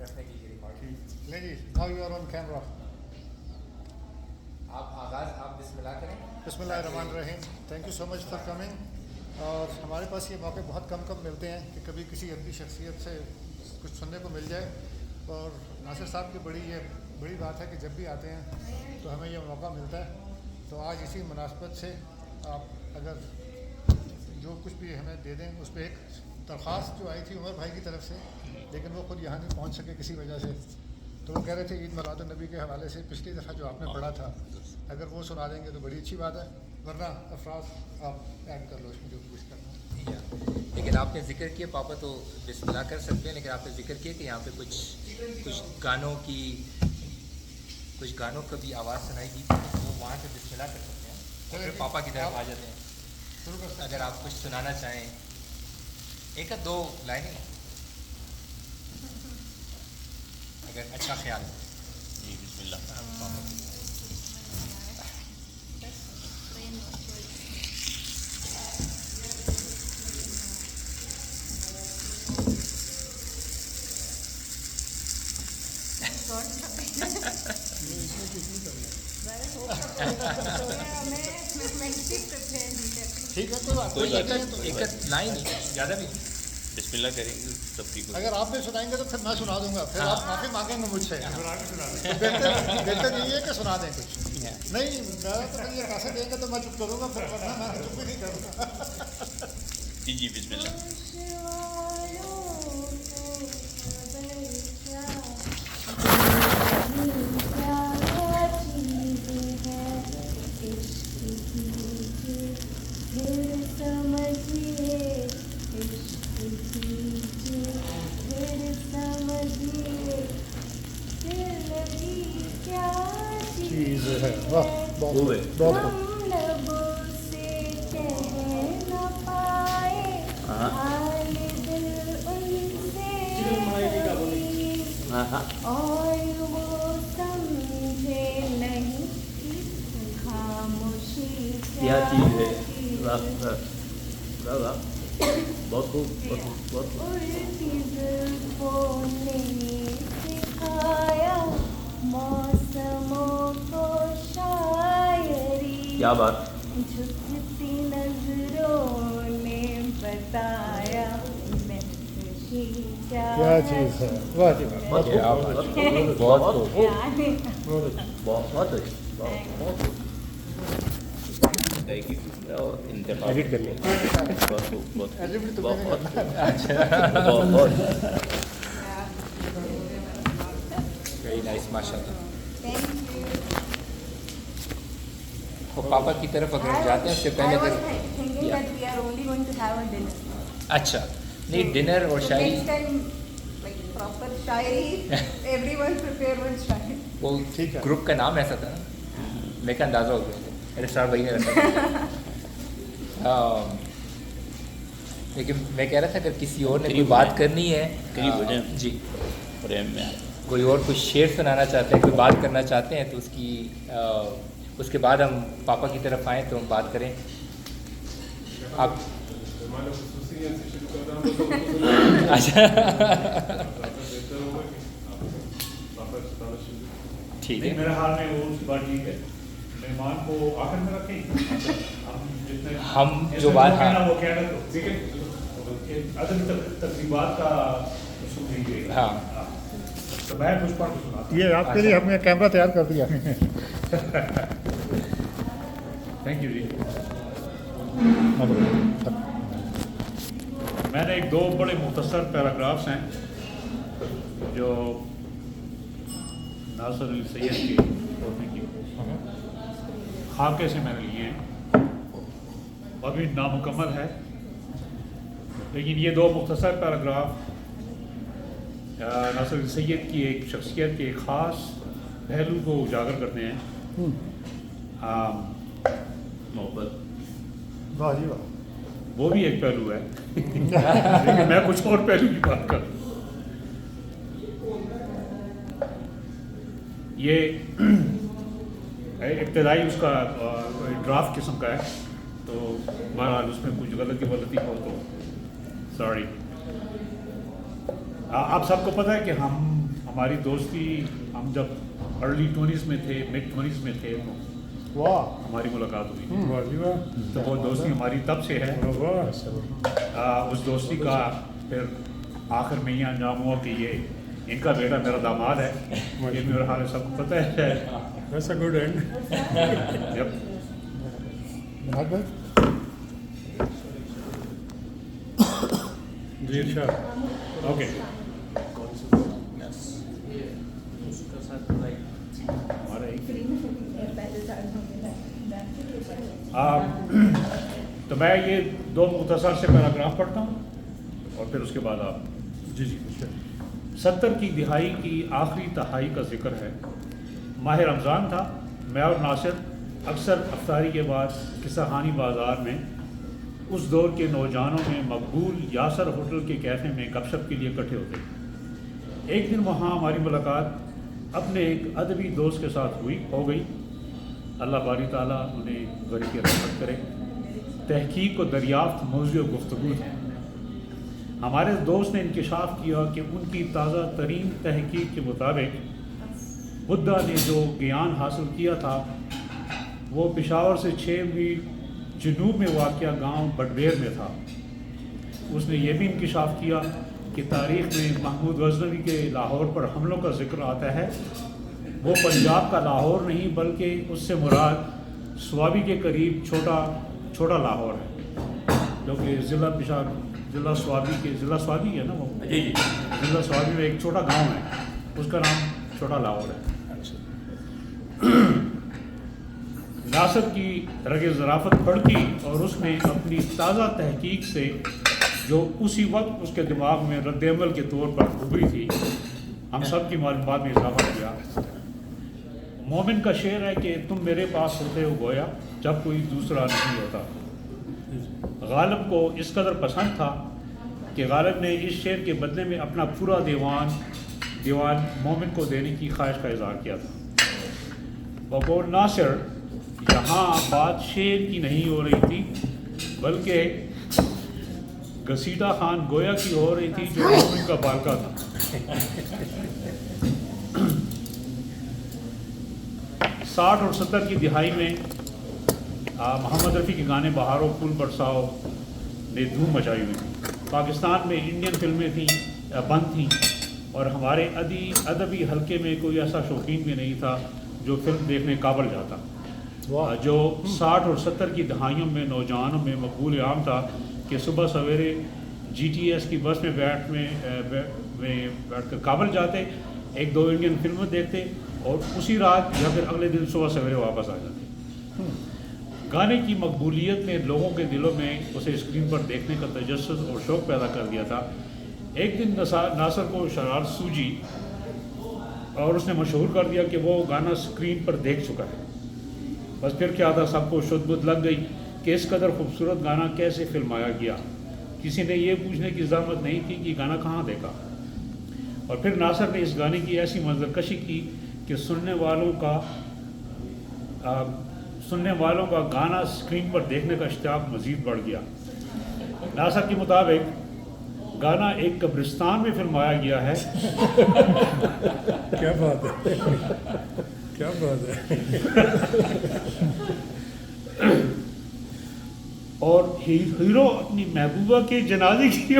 رکھنے کی ریکارڈ لے جی now you are on camera. آپ آغاز آپ بسم اللہ کریں. بسم اللہ الرحمن الرحیم. Thank you so much for coming. اور ہمارے پاس یہ موقع بہت کم ملتے ہیں کہ کبھی کسی ادبی شخصیت سے کچھ سننے کو مل جائے. اور ناصر صاحب کی بڑی بات ہے کہ جب بھی آتے ہیں تو ہمیں یہ موقع ملتا ہے. تو آج اسی مناسبت سے آپ اگر جو کچھ بھی ہمیں دے دیں. اس پہ ایک درخواست جو آئی تھی عمر بھائی کی طرف سے, لیکن وہ خود یہاں نہیں پہنچ سکے کسی وجہ سے. تو وہ کہہ رہے تھے عید میلاد النبی کے حوالے سے پچھلی دفعہ جو آپ نے پڑھا تھا, اگر وہ سنا دیں گے تو بڑی اچھی بات ہے. ورنہ افراز آپ ایڈ کر لو اس میں جو کچھ کرنا ہے. لیکن آپ نے ذکر کیا پاپا تو بسم اللہ کر سکتے ہیں, لیکن آپ نے ذکر کیا کہ یہاں پہ کچھ گانوں کا بھی آواز سنائی دی تھی, تو وہ وہاں سے بسم اللہ کر سکتے ہیں اور پھر پاپا کی طرف آ جاتے ہیں. اگر آپ کچھ سنانا چاہیں, ایک یا دو لائنیں اگر اچھا خیال ہے. جی بسم اللہ. ٹھیک ہے تو ایک لائن ہی زیادہ بھی. بسم اللہ کریں گے سب کی. اگر آپ نے سنائیں گے تو پھر میں سنا دوں گا, پھر آپ معافی مانگیں گے مجھ سے. بہتر یہی ہے کہ سنا دیں کچھ. نہیں میں تو یہ کیسے دیں گے تو میں چپ کروں گا, پھر ورنہ میں چپ بھی نہیں کروں گا. جی بسم اللہ. چیز ہے واہ بہت خوب. اور وہ سمجھے نہیں خاموشی کیا چیز ہے. واہ واہ واہ بہت خوب بہت خوب. اڑتی زلفوں نے سکھایا موسموں کو شاعری. کیا بات. جھکتی نظروں نے بتایا کیا چیز ہے. واہ جی بہت ایڈٹ کر لیں. ویری نائس ماشاء اللہ. پاپا کی طرف اگر جاتے ہیں اس سے پہلے اچھا نہیں ڈنر اور شاعری وہ گروپ کا نام ایسا تھا نا, میں کا اندازہ ہو گیا میرے ساتھ بھائی نے رکھا. لیکن میں کہہ رہا تھا اگر کسی اور نے کوئی بات کرنی ہے جی, کوئی اور کچھ شعر سنانا چاہتے ہیں, کوئی بات کرنا چاہتے ہیں تو اس کے بعد ہم پاپا کی طرف آئیں تو ہم بات کریں. آپ اچھا ٹھیک ہے. میرے حال میں وہ بات ٹھیک ہے, مہمان کو آخر میں رکھیں. ہم جو بات وہ کہنا تو ٹھیک ہے, تقریبات کا اصول دیجیے گا. ہاں تو میں کچھ پڑھ کے سنا. یہ آپ کے لیے ہم نے کیمرہ تیار کر دیا. تھینک یو جی. میں نے ایک دو بڑے مختصر پیراگرافس ہیں جو ناصر علی سید کی ہونے کی خاکے سے میں نے لیے ہیں, ابھی نامکمل ہے, لیکن یہ دو مختصر پیراگراف ناصر علی سید کی ایک شخصیت کے ایک خاص پہلو کو اجاگر کرتے ہیں. محبت. واہ جی واہ. وہ بھی ایک پہلو ہے لیکن میں کچھ اور پہلو کی بات کروں. یہ ابتدائی اس کا ڈرافٹ قسم کا ہے, تو بہرحال اس میں کچھ غلطی ہو تو سوری. آپ سب کو پتہ ہے کہ ہم ہماری دوستی ہم جب ارلی 20s میں تھے mid 20s میں تھے تو واہ ہماری ملاقات ہوئی تھی. واہ جی واہ. تو وہ دوستی ہماری تب سے ہے. واہ. اس دوستی کا پھر آخر میں یہ انجام ہوا کہ یہ ان کا بیٹا میرا داماد ہے. یہ میرا حال سب کو پتہ ہے. That's a good end. جب بہت بھائی جی ارشاد. اوکے تو میں یہ 2 مختصر سے پیراگراف پڑھتا ہوں اور پھر اس کے بعد آپ. جی جی. 70 کی دہائی کی آخری تہائی کا ذکر ہے. ماہ رمضان تھا. میں اور ناصر اکثر افطاری کے بعد قصہ خانی بازار میں اس دور کے نوجوانوں میں مقبول یاسر ہوٹل کے کیفے میں گپ شپ کے لیے اکٹھے ہوتے. ایک دن وہاں ہماری ملاقات اپنے ایک ادبی دوست کے ساتھ ہو گئی. اللہ باری تعالیٰ انہیں غریب رحمت کرے. تحقیق و دریافت موضوع گفتگو ہے. ہمارے دوست نے انکشاف کیا کہ ان کی تازہ ترین تحقیق کے مطابق بدھا نے جو گیان حاصل کیا تھا وہ پشاور سے 6 میل جنوب میں واقع گاؤں بٹبیر میں تھا. اس نے یہ بھی انکشاف کیا کہ تاریخ میں محمود غزنوی کے لاہور پر حملوں کا ذکر آتا ہے. وہ پنجاب کا لاہور نہیں بلکہ اس سے مراد سوابی کے قریب چھوٹا لاہور ہے جو کہ ضلع سوابی ہے نا. وہ ضلع سوابی میں ایک چھوٹا گاؤں ہے اس کا نام چھوٹا لاہور ہے. ناصر کی رگ ظرافت بڑھتی اور اس نے اپنی تازہ تحقیق سے جو اسی وقت اس کے دماغ میں رد عمل کے طور پر ابھری تھی ہم سب کی معلومات میں اضافہ کیا. مومن کا شعر ہے کہ تم میرے پاس ہوتے ہو گویا جب کوئی دوسرا نہیں ہوتا. غالب کو اس قدر پسند تھا کہ غالب نے اس شعر کے بدلے میں اپنا پورا دیوان مومن کو دینے کی خواہش کا اظہار کیا تھا. بقول ناصر یہاں بات شعر کی نہیں ہو رہی تھی بلکہ گسیٹا خان گویا کی ہو رہی تھی جو مومن کا بالکا تھا. 60 اور 70 کی دہائی میں محمد رفیع کے گانے بہارو پھول برساؤ نے دھوم مچائی ہوئی تھی. پاکستان میں انڈین فلمیں بند تھیں اور ہمارے ادبی حلقے میں کوئی ایسا شوقین بھی نہیں تھا جو فلم دیکھنے کابل جاتا. جو 60 اور 70 کی دہائیوں میں نوجوانوں میں مقبول عام تھا کہ صبح سویرے GTS کی بس میں بیٹھ کر کابل جاتے, 1-2 انڈین فلمیں دیکھتے اور اسی رات یا پھر اگلے دن صبح سویرے واپس آ جاتے. گانے کی مقبولیت نے لوگوں کے دلوں میں اسے اسکرین پر دیکھنے کا تجسس اور شوق پیدا کر دیا تھا. ایک دن ناصر کو شرارت سوجی اور اس نے مشہور کر دیا کہ وہ گانا اسکرین پر دیکھ چکا ہے. بس پھر کیا تھا, سب کو شد بدھ لگ گئی کہ اس قدر خوبصورت گانا کیسے فلمایا گیا. کسی نے یہ پوچھنے کی زحمت نہیں کی کہ گانا کہاں دیکھا. اور پھر ناصر نے اس گانے کی ایسی منظر کشی کی کہ سننے والوں کا گانا اسکرین پر دیکھنے کا اشتیاق مزید بڑھ گیا. ناصر کے مطابق گانا ایک قبرستان میں فلمایا گیا ہے. کیا بات ہے, کیا بات ہے. اور ہیرو اپنی محبوبہ کے جنازے کی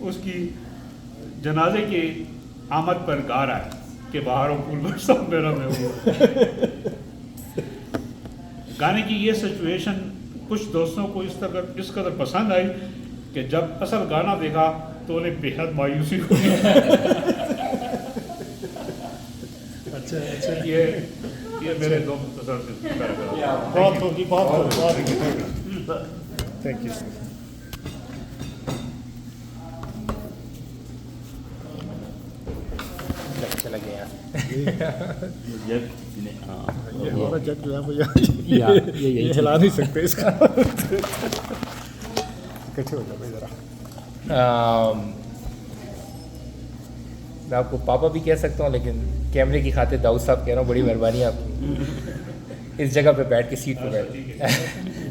اس کی جنازے کے آمد پر گا رہا ہے کہ بہاروں پھول برساؤ میرا محبوب. گانے کی یہ سچویشن کچھ دوستوں کو اس قدر پسند آئی کہ جب اصل گانا دیکھا تو انہیں بے حد مایوسی ہوئی. اچھا یہ میرے 2 مختصر سے بہت تھینک یو. چلا گیا. جب یہ ہمارا جج جو ہے وہ یہ ہلا نہیں سکتے اس کا. کٹھے ہو جاؤ بھائی ذرا. میں آپ کو پاپا بھی کہہ سکتا ہوں لیکن کیمرے کی خاطر داؤد صاحب کہہ رہا ہوں, بڑی مہربانی آپ کی اس جگہ پہ بیٹھ کے سیٹ پہ بیٹھ.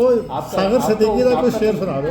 ਉਹ ਸਾਗਰ ਸਦੀਕੀ ਦਾ ਕੋਈ ਸ਼ੇਰ ਸੁਣਾ ਦਿਓ।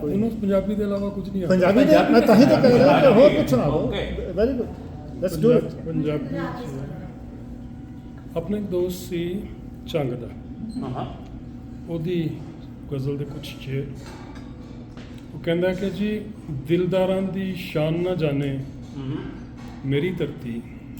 ਕੋਈ ਉਹਨੂੰ ਪੰਜਾਬੀ ਦੇ ਇਲਾਵਾ ਕੁਝ ਨਹੀਂ ਆਉਂਦਾ। ਪੰਜਾਬੀ ਦੇ ਮੈਂ ਤਾਂ ਹੀ ਤਾਂ ਕਹਿ ਰਿਹਾ ਕਿ ਹੋਰ ਕੁਝ ਸੁਣਾ ਦਿਓ। Very good, let's do it. Punjabi ਆਪਣੇ ਇੱਕ ਦੋਸਤ ਸੀ ਚੰਗ ਦਾ, ਉਹਦੀ ਗਜ਼ਲ ਦੇ ਕੁਝ ਸ਼ੇਰ। ਉਹ ਕਹਿੰਦਾ ਕਿ ਜੀ ਦਿਲਦਾਰਾਂ ਦੀ ਸ਼ਾਨ ਨਾ ਜਾਣੇ ਮੇਰੀ ਧਰਤੀ,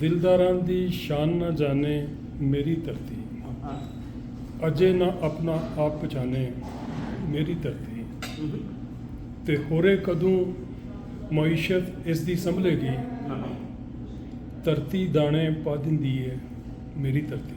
ਦਿਲਦਾਰਾਂ ਦੀ ਸ਼ਾਨ ਨਾ ਜਾਣੇ ਮੇਰੀ ਧਰਤੀ, ਅਜੇ ਨਾ ਆਪਣਾ ਆਪ ਪਛਾਣੇ ਮੇਰੀ ਧਰਤੀ, ਤੇ ਹੋਰੇ ਕਦੋਂ ਮਈਸ਼ਤ ਇਸ ਦੀ ਸੰਭਲੇਗੀ, ਧਰਤੀ ਦਾਣੇ ਪਾ ਦਿੰਦੀ ਏ ਮੇਰੀ ਧਰਤੀ,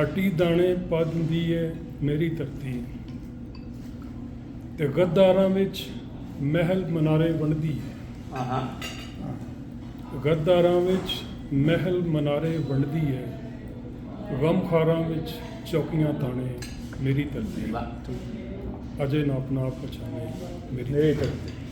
ਹੱਟੀ ਦਾਣੇ ਪਾ ਦਿੰਦੀ ਏ ਮੇਰੀ ਧਰਤੀ, ਤੇ ਗੱਦਾਰਾਂ ਵਿੱਚ ਮਹਿਲ ਮਨਾਰੇ ਵੰਡਦੀ ਏ, ਗੱਦਾਰਾਂ ਵਿੱਚ ਮਹਿਲ ਮਨਾਰੇ ਵੰਡਦੀ ਏ, ਗਮਖਾਰਾਂ ਵਿੱਚ ਚੌਕੀਆਂ ਤਾਣੇ ਮੇਰੀ ਧਰਤੀ, ਅਜੇ ਨਾ ਆਪਣਾ ਆਪ ਪਛਾਣੇ ਮੇਰੀ ਧਰਤੀ।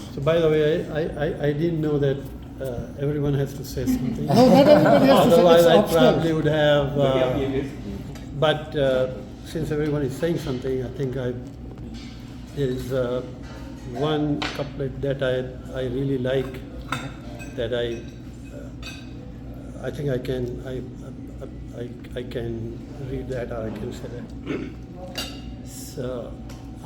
So by the way, I didn't know that everyone has to say something. No, not everybody has to say. Otherwise, It's I optional. probably would have. But since everyone is saying something, I think there is one couplet that I really like. That I think I can read that, or I can say that. So,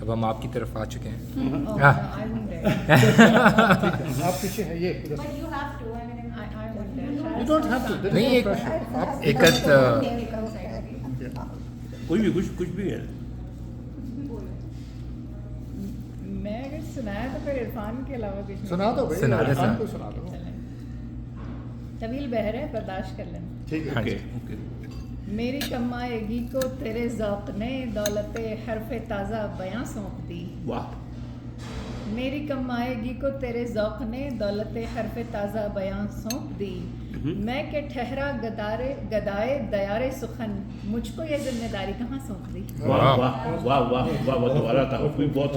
اب ہم آپ کی طرف آ چکے ہیں. آپ پیچھے ہیں یہ نہیں ایک کوئی بھی کچھ بھی ہے. میں اگر سنایا تو پھر عرفان کے علاوہ کچھ سنا دو بھائی، سنا دو، عرفان سنا کو سنا دو. طویل بہر ہے، برداشت کر لینا. ٹھیک ہے. اوکے. میری کمائیگی کو تیرے ذوق نے دولت حرف تازہ بیاں سونپ دی. واہ. میری کمائیگی کو تیرے ذوق نے دولت حرف تازہ بیاں سونپ دی. میں کہ ٹھہرا گدائے دیار سخن، مجھ کو یہ ذمہ داری کہاں سونپ دی. واہ واہ واہ واہ واہ دوبارہ تھا. بہت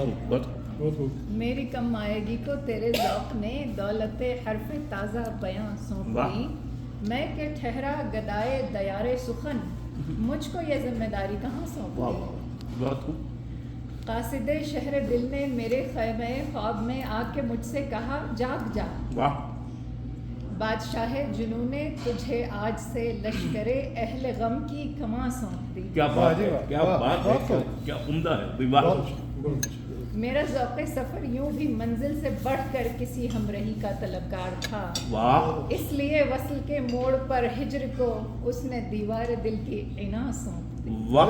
خوب. میری کمائیگی کو تیرے ذوق نے دولت حرف تازہ بیاں سونپ دی. میں کہ ٹھہرا گدائے دیار سخن، مجھ کو یہ ذمہ داری کہاں سونپ دی. بہت خوب. قاصد شہر دل نے میرے خیمے خواب میں آ کے مجھ سے کہا جاگ جا. واہ. بادشاہ جنوں نے تجھے آج سے لشکر اہل غم کی کماں سونپ دی. کیا بات ہے، کیا بات ہے، کیا عمدہ ہے. واہ. میرا ذوق سفر یوں بھی منزل سے بڑھ کر کسی ہمراہی کا طلبگار تھا. واہ. اس لیے وصل کے موڑ پر ہجر کو اس نے دیوار دل کی عنا سونپ دی. واہ.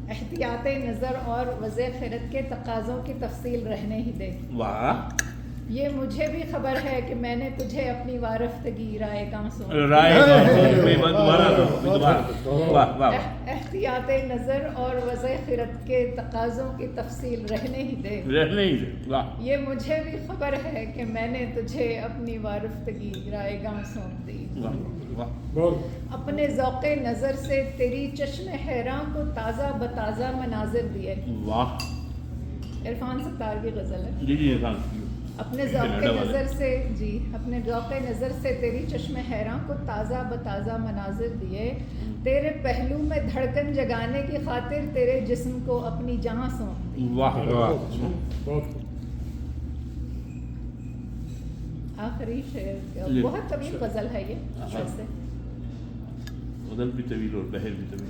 احتیاط نظر اور وضع خیرت کے تقاضوں کی تفصیل رہنے ہی دے. واہ. یہ مجھے بھی خبر ہے کہ میں نے تجھے اپنی وارفتگی رائے گاں سونپ دی. احتیاط نظر اور وضع خیرت کے تقاضوں کی تفصیل رہنے ہی دے. یہ مجھے بھی خبر ہے کہ میں نے تجھے اپنی وارفتگی رائے گاں سونپ دی. اپنے ذوق نظر سے تیری چشم حیراں کو تازہ بتازہ مناظر دیے. واہ. عرفان ستار کی غزل ہے. جی عرفان. اپنے ذوق نظر سے اپنے ذوق نظر سے تیری چشم حیراں کو تازہ بتازہ مناظر دیے. تیرے پہلو میں دھڑکن جگانے کی خاطر تیرے جسم کو اپنی جہاں سونپ دی. واہ. آخری شعر بہت طویل غزل ہے یہ. ویسے غزل بھی طویل اور بہر بھی طویل.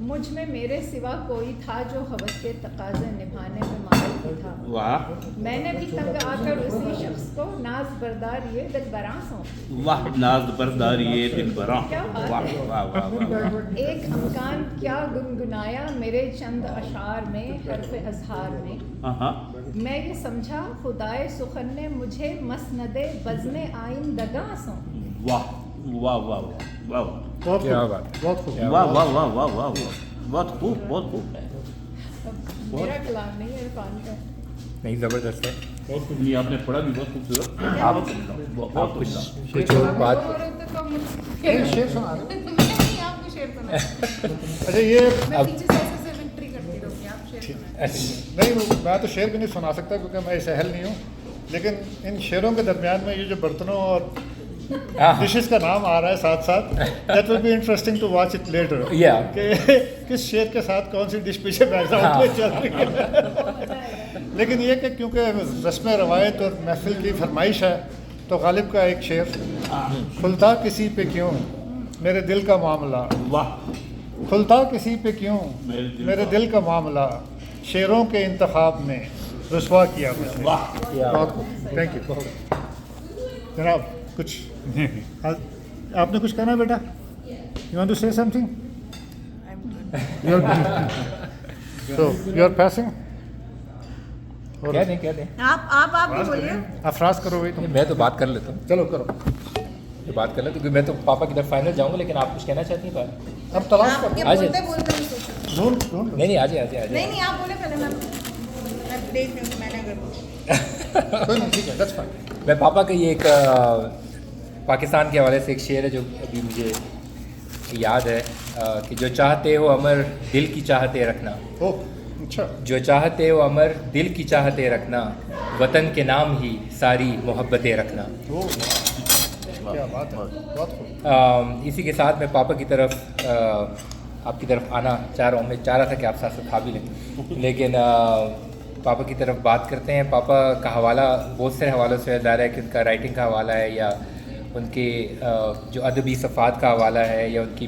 مجھ میں میرے سوا کوئی تھا جو حوث کے تقاضے نبھانے میں مائل تھا. واہ. میں نے بھی تنگ آ کر اسی شخص کو ناز بردار یہ دل براں سونپ. واہ. ناز بردار یہ دل براں. کیا بات ہے. ایک امکان کیا گنگنایا میرے چند اشعار میں حرف اظہار میں. میں یہ سمجھا خدائے سخن نے مجھے مسند بزم آئندگاں سونپ. واہ واہ واہ واہ. کیا بات. واہ واہ واہ واہ واہ. بہت خوب. بہت خوب. میرا کلام نہیں ہے عرفان کا. نہیں زبردست ہے. نہیں آپ نے پڑھا بھی بہت خوبصورت. آپ کچھ بات شعر سنا دو. آپ کو شعر سنا. اچھا یہ پیچھے سے انٹری کرتی رہوں گی. آپ شعر نہیں، میں تو شعر بھی نہیں سنا سکتا کیونکہ میں اس اہل نہیں ہوں، لیکن ان شعروں کے درمیان میں یہ جو برتنوں اور ڈشز کا نام آ رہا ہے ساتھ ساتھ، that will be interesting to watch it later کہ کس شعر کے ساتھ کون سی ڈش پیچھے بیک گراؤنڈ میں چل رہی ہے. لیکن یہ کہ کیونکہ رسم روایت اور محفل کی فرمائش ہے تو غالب کا ایک شعر، کھلتا کسی پہ کیوں میرے دل کا معاملہ. واہ. کھلتا کسی پہ کیوں میرے دل کا معاملہ، شعروں کے انتخاب میں رسوا کیا مجھے. واہ. بہت خوب. Thank you. جناب کچھ آپ نے کچھ کہنا بیٹا؟ You want to say something? So you are passing. کہہ دیں. آپ بھی بولیے. افراز کرو بھائی تم. میں تو بات کر لیتا ہوں. چلو کرو. یہ بات کر لیتا ہوں. میں تو پاپا کی طرف فائنل جاؤں گا، لیکن آپ کچھ کہنا چاہتی ہیں بات؟ اب تلاش کرو. آ جائے. ڈھونڈ. نہیں آ جائے. نہیں آپ بولے پہلے. میں دیکھ لوں میں نے اگر ٹھیک ہے دیٹس فائن. میں پاپا کا یہ ایک پاکستان کے حوالے سے ایک شعر ہے جو ابھی مجھے یاد ہے کہ جو چاہتے ہو امر دل کی چاہتے رکھنا. اچھا. جو چاہتے ہو امر دل کی چاہتے رکھنا، وطن کے نام ہی ساری محبتیں رکھنا. کیا بات ہے. بہت خوب. اسی کے ساتھ میں پاپا کی طرف آپ کی طرف آنا چاہ رہا ہوں. میں چاہ رہا تھا کہ آپ ساتھ کھا بھی لیں، لیکن پاپا کی طرف بات کرتے ہیں. پاپا کا حوالہ بہت سے حوالوں سے ظاہر ہے کہ ان کا رائٹنگ کا حوالہ ہے، یا ان کے جو ادبی صفحات کا حوالہ ہے، یا ان کی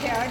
6-8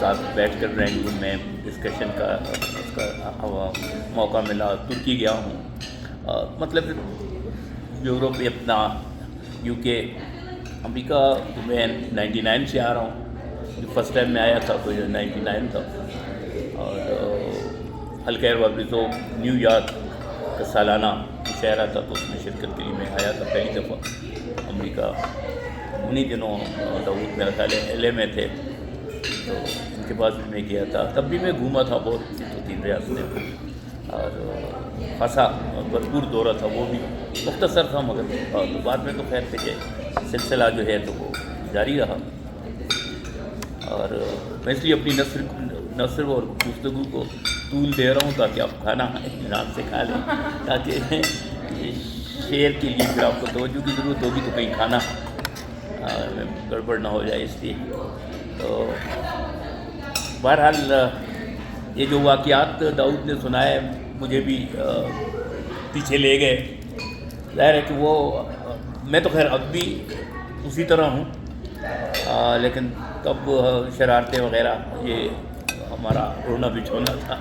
ساتھ بیٹھ کر ڈرائنگ روم میں ڈسکشن کا اس کا موقع ملا. ترکی گیا ہوں, مطلب یورپ, اپنا UK, امریکہ میں 99 سے آ رہا ہوں. فرسٹ ٹائم میں آیا تھا تو یہ 99 تھا. اور الکیر وابریزو نیو یارک کا سالانہ مشاعرہ تھا تو اس میں شرکت کے لیے میں آیا تھا پہلی دفعہ امریکہ. انہی دنوں داؤد میرا خیال ہے LA میں تھے تو ان کے پاس بھی میں گیا تھا. تب بھی میں گھوما تھا بہت, 2-3 ریاستیں, اور خاصا بھرپور دورہ تھا. وہ بھی مختصر تھا مگر بعد میں تو خیر سے کہ سلسلہ جو ہے تو وہ جاری رہا. اور میں اس لیے اپنی نثر اور گفتگو کو طول دے رہا ہوں تاکہ آپ کھانا اطمینان سے کھا لیں, تاکہ شعر کے لیے پھر آپ کو توجہ کی ضرورت ہوگی تو کہیں کھانا گڑبڑ نہ ہو جائے. اس لیے تو بہرحال یہ جو واقعات داؤد نے سنائے مجھے بھی پیچھے لے گئے. ظاہر ہے کہ وہ میں تو خیر اب بھی اسی طرح ہوں, لیکن تب شرارتیں وغیرہ یہ ہمارا اڑنا بچھونا تھا.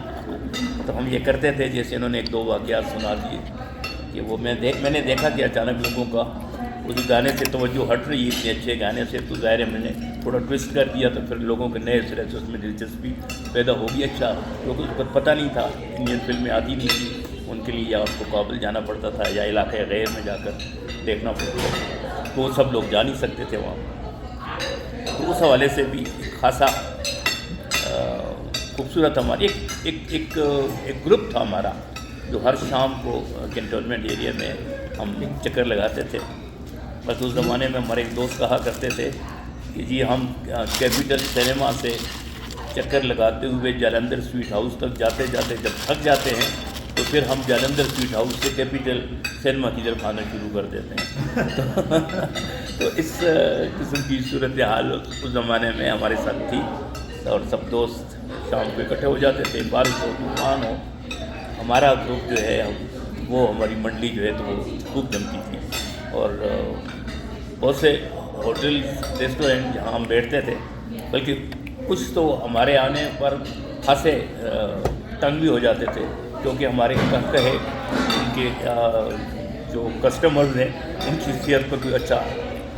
تو ہم یہ کرتے تھے, جیسے انہوں نے 1-2 واقعات سنا دیے کہ وہ میں نے دیکھا کہ اچانک لوگوں کا اس گانے سے توجہ ہٹ رہی ہے, اتنے اچھے گانے سے, تو ظاہر ہے میں نے تھوڑا ٹوسٹ کر دیا تو پھر لوگوں کے نئے سرے سے اس میں دلچسپی پیدا ہوگی. اچھا, کیونکہ اس وقت پتہ نہیں تھا, انڈین فلمیں آتی نہیں تھی, ان کے لیے یا آپ کو کابل جانا پڑتا تھا یا علاقۂ غیر میں جا کر دیکھنا پڑتا تھا, تو وہ سب لوگ جا نہیں سکتے تھے وہاں. تو اس حوالے سے بھی خاصا خوبصورت ہماری ایک گروپ تھا ہمارا, جو ہر شام کو کنٹونمنٹ ایریا میں ہم چکر لگاتے تھے. بس اس زمانے میں ہمارے ایک دوست کہا کرتے تھے کہ جی ہم کیپٹل سنیما سے چکر لگاتے ہوئے جالندھر سویٹ ہاؤس تک جاتے جاتے جب تھک جاتے ہیں تو پھر ہم جالندھر سویٹ ہاؤس سے کیپٹل سنیما کی طرف آنا شروع کر دیتے ہیں. تو اس قسم کی صورتحال اس زمانے میں ہمارے ساتھ تھی, اور سب دوست شام کو اکٹھے ہو جاتے تھے. بارش ہو, طوفان ہو, ہمارا گروپ جو ہے وہ, ہماری منڈلی جو ہے تو وہ خوب جمتی تھی. اور بہت سے ہوٹل ریسٹورینٹ جہاں ہم بیٹھتے تھے, بلکہ کچھ تو ہمارے آنے پر خاصے تنگ بھی ہو جاتے تھے, کیونکہ ہمارے کہے ان کے جو کسٹمرز ہیں ان کی صحت پر کوئی اچھا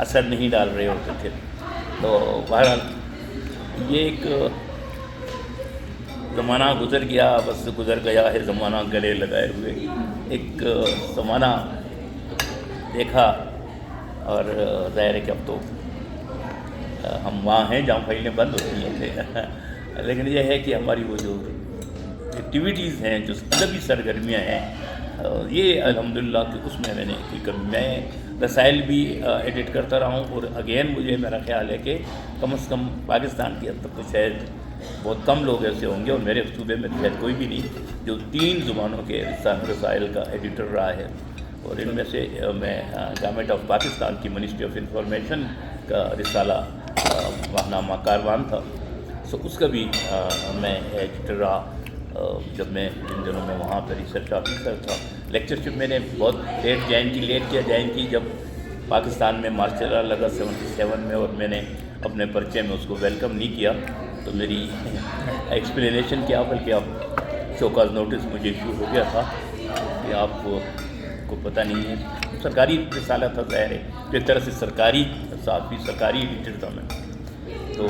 اثر نہیں ڈال رہے ہوتے تھے. تو بہرحال یہ ایک زمانہ گزر گیا, بس گزر گیا ہے زمانہ گلے لگائے ہوئے. ایک زمانہ دیکھا, اور ظاہر ہے کہ اب تو ہم وہاں ہیں جہاں فائلیں بند ہوتی ہیں. لیکن یہ ہے کہ ہماری وہ جو ایکٹیویٹیز ہیں, جو ادبی سرگرمیاں ہیں, یہ الحمدللہ کہ اس میں نے میں رسائل بھی ایڈٹ کرتا رہا ہوں. اور اگین مجھے میرا خیال ہے کہ کم از کم پاکستان کے اندر تو شاید بہت کم لوگ ایسے ہوں گے, اور میرے صوبے میں شاید کوئی بھی نہیں, جو 3 زبانوں کے رسائل کا ایڈیٹر رہا ہے. اور ان میں سے میں گورنمنٹ آف پاکستان کی منسٹری آف انفارمیشن کا رسالہ ماہنامہ کاروان تھا, سو اس کا بھی میں ایڈیٹر رہا جب میں ان دنوں میں وہاں پہ ریسرچ آفیسر تھا. لیکچرشپ میں نے بہت لیٹ جوائن کی جب پاکستان میں مارشل لا لگا 77 میں, اور میں نے اپنے پرچے میں اس کو ویلکم نہیں کیا. تو میری ایکسپلینیشن کیا, بلکہ اب شوکاز نوٹس مجھے ایشو ہو گیا تھا کہ آپ کو پتہ نہیں ہے, سرکاری رسالہ تھا ظاہر ہے, تو ایک طرح سے سرکاری صحافی, سرکاری ایڈیٹر تھا میں. تو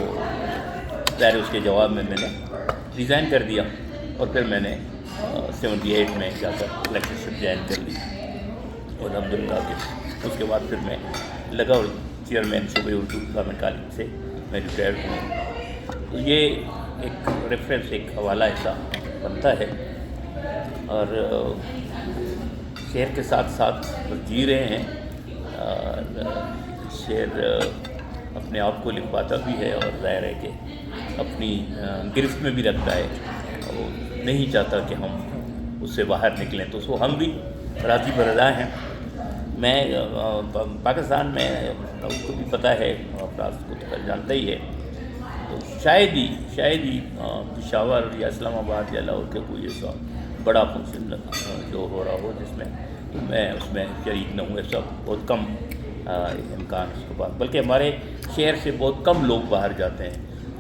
ظاہر اس کے جواب میں نے ریزائن کر دیا, اور پھر میں نے 78 میں جا کر لیکچرشپ جوائن کر لی. اور الحمدللہ کہ اس کے بعد پھر میں لگا, اور چیئرمین صوبائی اردو گورنمنٹ کالج سے میں ریٹائرڈ ہوں. تو یہ ایک ریفرنس, ایک حوالہ ایسا بنتا ہے. اور شعر کے ساتھ ساتھ جی رہے ہیں, شعر اپنے آپ کو لکھ پاتا بھی ہے, اور ظاہر ہے کہ اپنی گرفت میں بھی رکھتا ہے, اور نہیں چاہتا کہ ہم اس سے باہر نکلیں. تو سو ہم بھی راضی برضا ہیں. میں پاکستان میں اس کو بھی پتہ ہے, افراد کو تو جانتا ہی ہے, تو شاید ہی پشاور یا اسلام آباد یا لاہور کے کوئی ایسا بڑا فنکشن جو ہو رہا ہو جس میں میں اس میں شریک نہ ہوں. ایسا بہت کم امکان اس کے بعد, بلکہ ہمارے شہر سے بہت کم لوگ باہر جاتے ہیں.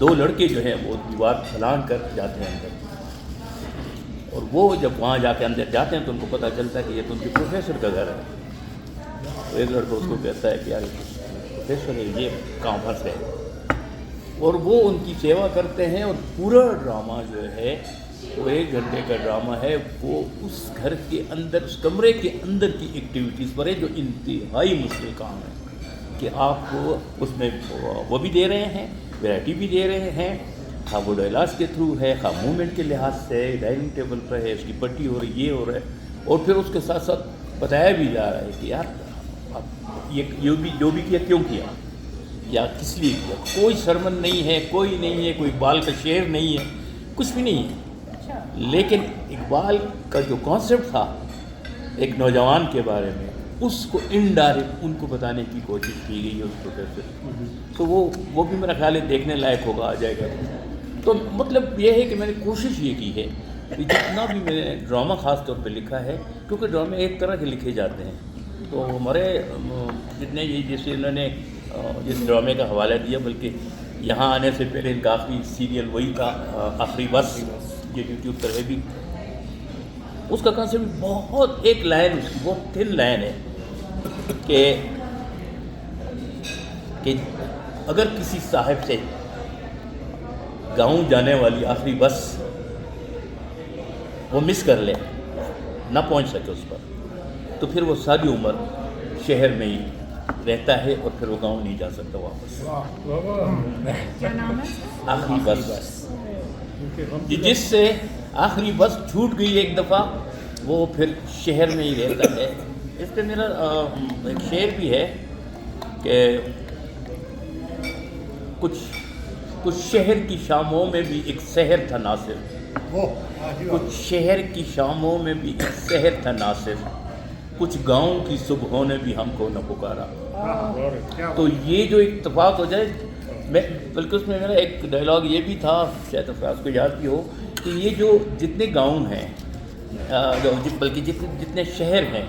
2 لڑکے جو ہیں وہ دیوار پھلانگ کر جاتے ہیں اندر، اور وہ جب وہاں جا کے اندر جاتے ہیں تو ان کو پتہ چلتا ہے کہ یہ تو ان کے پروفیسر کا گھر ہے۔ تو ایک لڑکا اس کو کہتا ہے کہ یار پروفیسر ہے، یہ کہاں پھنس گئے، اور وہ ان کی سیوا کرتے ہیں، اور پورا ڈرامہ جو ہے وہ 1 گھنٹے کا ڈرامہ ہے، وہ اس گھر کے اندر، اس کمرے کے اندر کی ایکٹیویٹیز پر ہے، جو انتہائی مشکل کام ہے کہ آپ کو اس میں وہ بھی دے رہے ہیں، ویرائٹی بھی دے رہے ہیں، خواہ وہ ڈائلاس کے تھرو ہے، خواہ موومنٹ کے لحاظ سے، ڈائننگ ٹیبل پر ہے، اس کی پٹی ہو رہی، یہ ہو رہا ہے، اور پھر اس کے ساتھ ساتھ بتایا بھی جا رہا ہے کہ یار اب یہ جو بھی کیا کیوں کیا یا کس لیے کیا، کوئی سرمن نہیں ہے، کوئی نہیں ہے، کوئی اقبال کا شعر نہیں ہے، کچھ بھی نہیں ہے، لیکن اقبال کا جو کانسیپٹ تھا ایک نوجوان کے بارے میں، اس کو انڈائریکٹ ان کو بتانے کی کوشش کی گئی ہے اس پروفیسر، تو وہ بھی میرا خیال ہے دیکھنے لائق ہوگا، آ جائے گا۔ تو مطلب یہ ہے کہ میں نے کوشش یہ کی ہے کہ جتنا بھی میں نے ڈرامہ خاص طور پہ لکھا ہے، کیونکہ ڈرامے ایک طرح کے لکھے جاتے ہیں، تو ہمارے جتنے جیسے انہوں نے جس ڈرامے کا حوالہ دیا، بلکہ یہاں آنے سے پہلے ان کا آخری سیریل وہی تھا، آخری بس، جو یوٹیوب پر ہے بھی، اس کا کانسیپٹ بہت، ایک لائن اس کی بہت تھن لائن ہے کہ اگر کسی صاحب سے گاؤں جانے والی آخری بس وہ مس کر لے، نہ پہنچ سکے اس پر، تو پھر وہ ساری عمر شہر میں ہی رہتا ہے، اور پھر وہ گاؤں نہیں جا سکتا واپس۔ آخری بس، جس سے آخری بس چھوٹ گئی ایک دفعہ، وہ پھر شہر میں ہی رہتا ہے۔ اس پہ میرا ایک شعر بھی ہے کہ کچھ شہر کی شاموں میں بھی ایک سحر تھا ناصر، کچھ شہر کی شاموں میں بھی ایک سحر تھا ناصر، کچھ گاؤں کی صبحوں نے بھی ہم کو نہ پکارا۔ تو یہ جو اتفاق ہو جائے، میں بلکہ اس میں میرا ایک ڈائلاگ یہ بھی تھا، شاید افراز کو یاد بھی ہو، کہ یہ جو جتنے گاؤں ہیں، بلکہ جتنے شہر ہیں،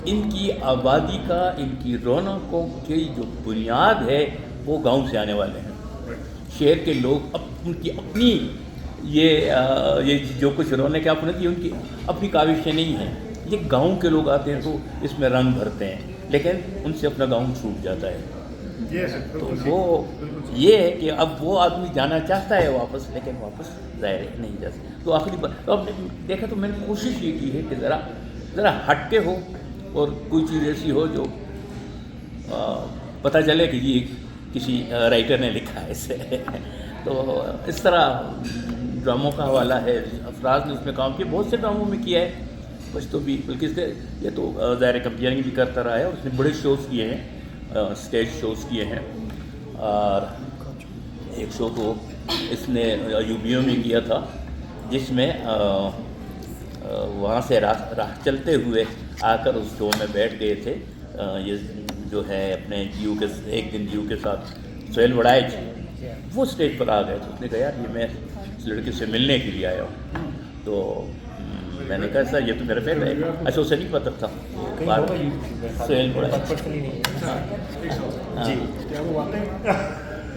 ان کی آبادی کا، ان کی رونقوں کی جو بنیاد ہے وہ گاؤں سے آنے والے ہیں۔ شہر کے لوگ ان کی اپنی یہ جو کچھ رونق ہے اپنے کی، ان کی اپنی کاوشیں نہیں ہیں، یہ گاؤں کے لوگ آتے ہیں تو اس میں رنگ بھرتے ہیں، لیکن ان سے اپنا گاؤں چھوٹ جاتا ہے۔ تو وہ یہ ہے کہ اب وہ آدمی جانا چاہتا ہے واپس، لیکن واپس ظاہر نہیں جا سکتا۔ تو آخری بار تو اب دیکھا تو میں نے کوشش یہ کی ہے کہ ذرا ہٹ کے ہو، اور کوئی چیز ایسی ہو جو پتہ چلے کہ یہ کسی رائٹر نے لکھا ہے اسے۔ تو اس طرح ڈراموں کا حوالہ ہے، افراز نے اس میں کام کیا، بہت سے ڈراموں میں کیا ہے، کچھ تو بھی، بلکہ اس کے یہ تو ظاہر کمپیئرنگ بھی کرتا رہا ہے، اور اس نے بڑے شوز کیے ہیں، اسٹیج شوز کیے ہیں، اور ایک شو تو اس نے یوبیوں میں کیا تھا، جس میں وہاں سے راہ چلتے ہوئے آ کر اس شو میں بیٹھ گئے تھے، یہ جو ہے اپنے جیو کے ایک دن جیو کے ساتھ سہیل وڑائچ، وہ اسٹیج پر آ گئے تو اس نے کہا یار یہ میں اس لڑکے سے ملنے کے لیے آیا ہوں، تو میں نے کہا سر یہ تو میرا فرینڈ ہے، اچھا اسے نہیں پتہ تھا سہیل وڑائچ،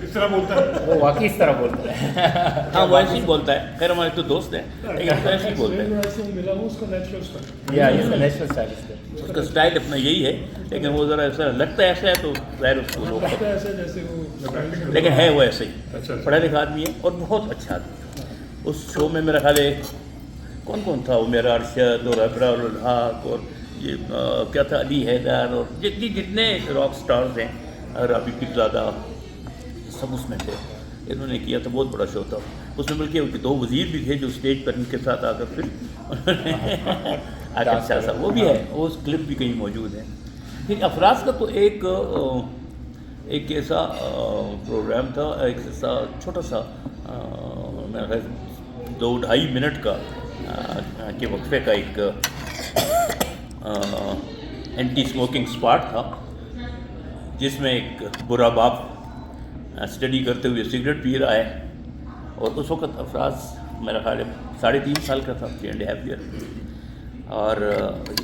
اس طرح بولتا ہے، وہ واقعی اس طرح بولتا ہے، ہاں وہ ایسے ہی بولتا ہے، خیر ہمارے تو دوست ہیں لیکن ایسے ہی بولتے ہیں، اس کا اسٹائل اپنا یہی ہے، لیکن وہ ذرا ایسا لگتا ہے ایسا ہے تو ظاہر اس کو لوگ، لیکن ہے وہ ایسے ہی پڑھا لکھا آدمی ہے اور بہت اچھا آدمی۔ اس شو میں میرا خیال ہے کون تھا وہ، میرا ارشد اور ابرار الحق اور یہ کیا تھا علی حیدر، اور جتنے راک سٹارز ہیں، رابی پیرزادہ، سب اس میں تھے، انہوں نے کیا تھا، بہت بڑا شو تھا۔ اس میں بلکہ 2 وزیر بھی تھے جو اسٹیج پر ان کے ساتھ آ کر پھر عاقب شاہ صاحب وہ بھی ہے، وہ اس کلپ بھی کہیں موجود ہے۔ پھر افراز کا تو ایک ایسا پروگرام تھا، ایک ایسا چھوٹا سا میرا خیال 2-2.5 منٹ کا کے وقفے کا ایک اینٹی اسموکنگ اسپاٹ تھا، جس میں ایک برا باپ اسٹڈی کرتے ہوئے سگریٹ پی رہا ہے، اور اس وقت افراز میرا خیال ہے 3.5 سال کا تھا، 3.5 ایئر، اور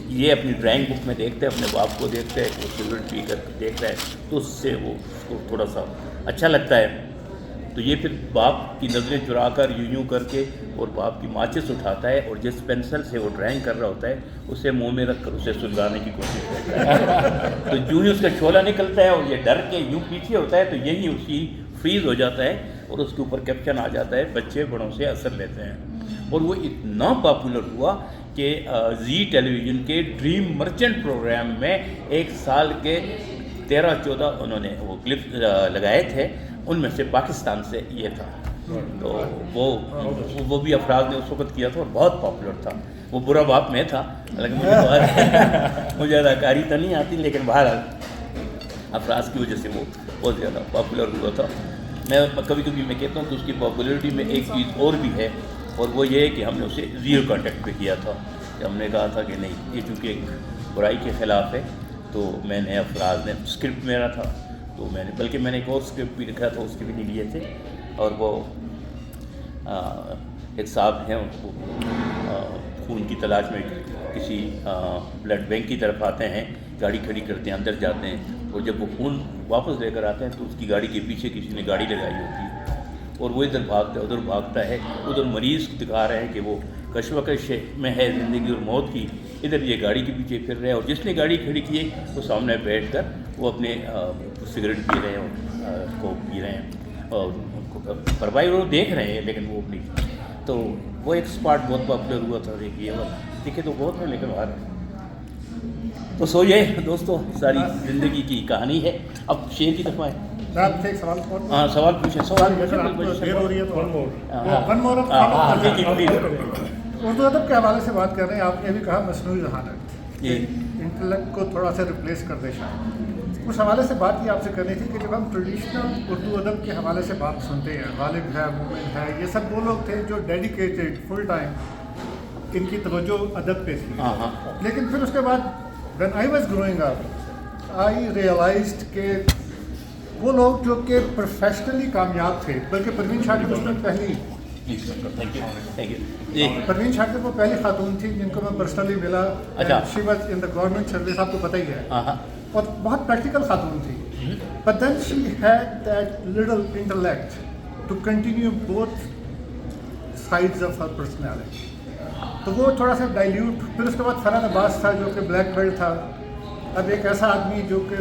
یہ اپنی ڈرائنگ بک میں دیکھتا ہے، اپنے باپ کو دیکھتا ہے کہ وہ سگریٹ پی کر دیکھ رہا ہے، تو اس سے وہ اس کو تھوڑا سا اچھا لگتا ہے، تو تو یہ پھر باپ کی نظریں چرا کر یوں کر کے اور باپ کی ماچس اٹھاتا ہے اور جس پینسل سے وہ ڈرائنگ کر رہا ہوتا ہے اسے منہ میں رکھ کر اسے سلگانے کی کوشش کرتا ہے تو یوں ہی اس کا چھولا نکلتا ہے اور یہ ڈر کے یوں پیچھے ہوتا ہے تو یہی اسی فریز ہو جاتا ہے اور اس کے اوپر کیپشن آ جاتا ہے بچے بڑوں سے اثر لیتے ہیں. اور وہ اتنا پاپولر ہوا کہ زی ٹیلی ویژن کے ڈریم مرچنٹ پروگرام میں 1 سال کے 13-14 انہوں نے وہ کلپ لگائے تھے, ان میں سے پاکستان سے یہ تھا. تو وہ بھی افراز نے اس وقت کیا تھا اور بہت پاپولر تھا. وہ برا باپ میں تھا, حالانکہ مجھے اداکاری تو نہیں آتی, لیکن بہرحال افراز کی وجہ سے وہ بہت زیادہ پاپولر ہوا تھا. میں کبھی کبھی میں کہتا ہوں کہ اس کی پاپولرٹی میں ایک چیز اور بھی ہے, اور وہ یہ ہے کہ ہم نے اسے زیرو کانٹیکٹ پہ کیا تھا. کہ ہم نے کہا تھا کہ نہیں, یہ چونکہ ایک برائی کے خلاف ہے, تو میں نے افراز نے اسکرپٹ میرا تھا, تو میں نے بلکہ میں نے ایک اور اسکرپٹ بھی لکھا تھا, اس کے بھی نہیں لیے تھے. اور وہ ایک صاحب ہیں, ان کو خون کی تلاش میں کسی بلڈ بینک کی طرف آتے ہیں, گاڑی کھڑی کرتے ہیں, اندر جاتے ہیں, اور جب وہ خون واپس لے کر آتے ہیں تو اس کی گاڑی کے پیچھے کسی نے گاڑی لگائی ہوتی ہے, اور وہ ادھر بھاگتا ہے ادھر بھاگتا ہے. ادھر مریض دکھا رہے ہیں کہ وہ کشمکش میں ہے زندگی اور موت کی, ادھر یہ گاڑی کے پیچھے پھر رہے ہیں, اور جس نے گاڑی کھڑی کی ہے وہ سامنے بیٹھ کر وہ اپنے سگریٹ پی رہے ہیں اور کو پی رہے ہیں, اور پروائی وہ دیکھ رہے ہیں لیکن وہ اپنی. تو وہ ایک اسپاٹ بہت پاپولر ہوا تھا. دیکھیے وہ دیکھے تو بہت ہیں لیکن باہر. تو سو یہ دوستوں ساری زندگی کی کہانی ہے. اب شعر کی طرف آئے. ہاں سوال پوچھیں. سوال اردو ادب کے حوالے سے بات کر رہے ہیں. آپ نے بھی کہا مصنوعی ذہانت انٹلیکٹ کو تھوڑا سا ریپلیس کر دے شاید. اس حوالے سے بات یہ آپ سے کرنی تھی کہ جب ہم ٹریڈیشنل اردو ادب کے حوالے سے بات سنتے ہیں, غالب ہے, مومن ہے, یہ سب وہ لوگ تھے جو ڈیڈیکیٹڈ فل ٹائم ان کی توجہ ادب پہ تھی. لیکن پھر اس کے بعد when I was growing up, I realized کہ وہ لوگ جو کہ پروفیشنلی کامیاب تھے, بلکہ پروین شاکر اس میں پہلی پروین شاکر وہ پہلی خاتون تھی جن کو میں پرسنلی ملا. She was in the government service, آپ کو پتہ ہی ہے, اور بہت پریکٹیکل خاتون تھی. But then she had that little intellect to continue both sides of her personality. تو وہ تھوڑا سا ڈائلیوٹ. پھر اس کے بعد فرحان عباس تھا جو کہ بلیک بیلٹ تھا. اب ایک ایسا آدمی جو کہ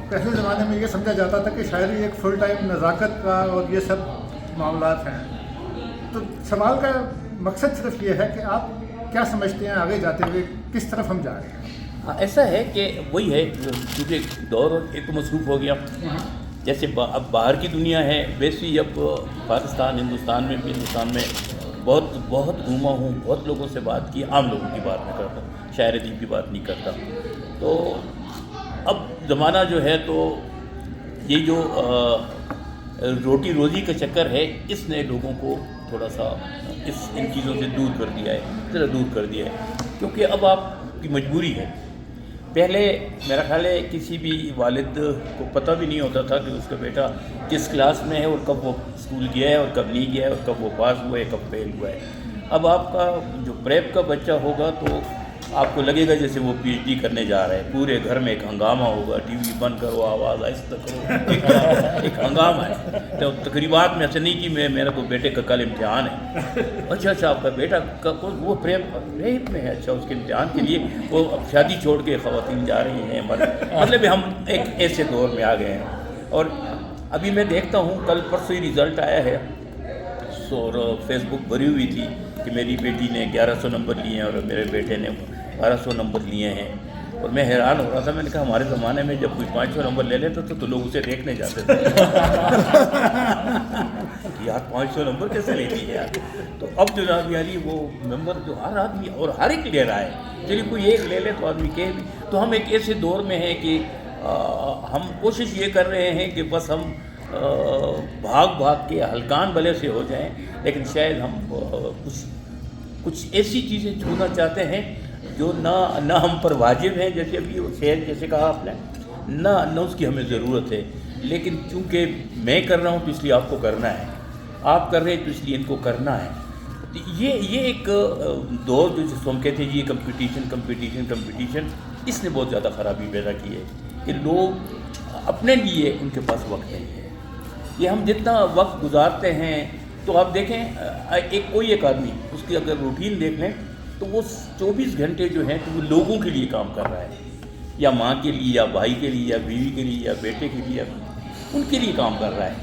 پہلے زمانے میں یہ سمجھا جاتا تھا کہ شاعری ایک فل ٹائم نزاکت کا اور یہ سب معاملات ہیں. تو سوال کا مقصد صرف یہ ہے کہ آپ کیا سمجھتے ہیں آگے جاتے ہوئے کس طرف ہم جا رہے ہیں؟ ایسا ہے کہ وہی ہے کیونکہ دور ایک تو مصروف ہو گیا. جیسے اب باہر کی دنیا ہے ویسے ہی اب پاکستان ہندوستان میں بہت بہت گھوما ہوں, بہت لوگوں سے بات کی, عام لوگوں کی بات نہیں کرتا, شاعر ادیب کی بات نہیں کرتا. تو اب زمانہ جو ہے تو یہ جو روٹی روزی کا چکر ہے اس نے لوگوں کو تھوڑا سا ان چیزوں سے دور کر دیا ہے, ذرا دور کر دیا ہے, کیونکہ اب آپ کی مجبوری ہے. پہلے میرا خیال ہے کسی بھی والد کو پتہ بھی نہیں ہوتا تھا کہ اس کا بیٹا کس کلاس میں ہے اور کب وہ اسکول گیا ہے اور کب نہیں گیا ہے اور کب وہ پاس ہوا ہے کب فیل ہوا ہے. اب آپ کا جو پریپ کا بچہ ہوگا تو آپ کو لگے گا جیسے وہ پی ایچ ڈی کرنے جا رہا ہے. پورے گھر میں ایک ہنگامہ ہوگا, ٹی وی بند کرو, آواز آہستہ کرو, ایک ہنگامہ ہے. تو تقریبات میں ایسے نہیں کہ میرا تو بیٹے کا کل امتحان ہے. اچھا آپ کا بیٹا وہ پریپ میں ہے, اچھا اس کے امتحان کے لیے وہ اب شادی چھوڑ کے خواتین جا رہی ہیں. مطلب ہم ایک ایسے دور میں آ گئے ہیں. اور ابھی میں دیکھتا ہوں کل پرسوں ہی رزلٹ آیا ہے, اور فیس بک بھری ہوئی تھی کہ میری بیٹی نے 1100 نمبر لیے ہیں اور میرے بیٹے نے 1200 نمبر لیے ہیں. اور میں حیران ہو رہا تھا. میں نے کہا ہمارے زمانے میں جب کوئی 500 نمبر لے لیتا تو لوگ اسے دیکھنے جاتے تھے یار 500 نمبر کیسے لے لیے یار. تو اب جناب یاری وہ نمبر جو ہر آدمی اور ہر ایک لے رہا ہے, چلیے کوئی ایک لے لے تو آدمی کہے بھی. تو ہم ایک ایسے دور میں ہیں کہ ہم کوشش یہ کر رہے ہیں کہ بس ہم بھاگ کے ہلکان بھلے سے ہو جائیں, لیکن شاید ہم کچھ ایسی چیزیں چھونا چاہتے ہیں جو نہ ہم پر واجب ہیں, جیسے ابھی شعر جیسے کہا آپ نے, نہ اس کی ہمیں ضرورت ہے. لیکن چونکہ میں کر رہا ہوں تو اس لیے آپ کو کرنا ہے, آپ کر رہے ہیں تو اس لیے ان کو کرنا ہے. یہ ایک دور جو جس کو ہم کہتے ہیں یہ کمپٹیشن اس نے بہت زیادہ خرابی پیدا کی ہے کہ لوگ اپنے لیے ان کے پاس وقت نہیں ہے. یہ ہم جتنا وقت گزارتے ہیں تو آپ دیکھیں کوئی ایک آدمی اس کی اگر روٹین دیکھ لیں تو وہ 24 گھنٹے جو ہیں تو وہ لوگوں کے لیے کام کر رہا ہے، یا ماں کے لیے یا بھائی کے لیے یا بیوی کے لیے یا بیٹے کے لیے، ان کے لیے کام کر رہا ہے۔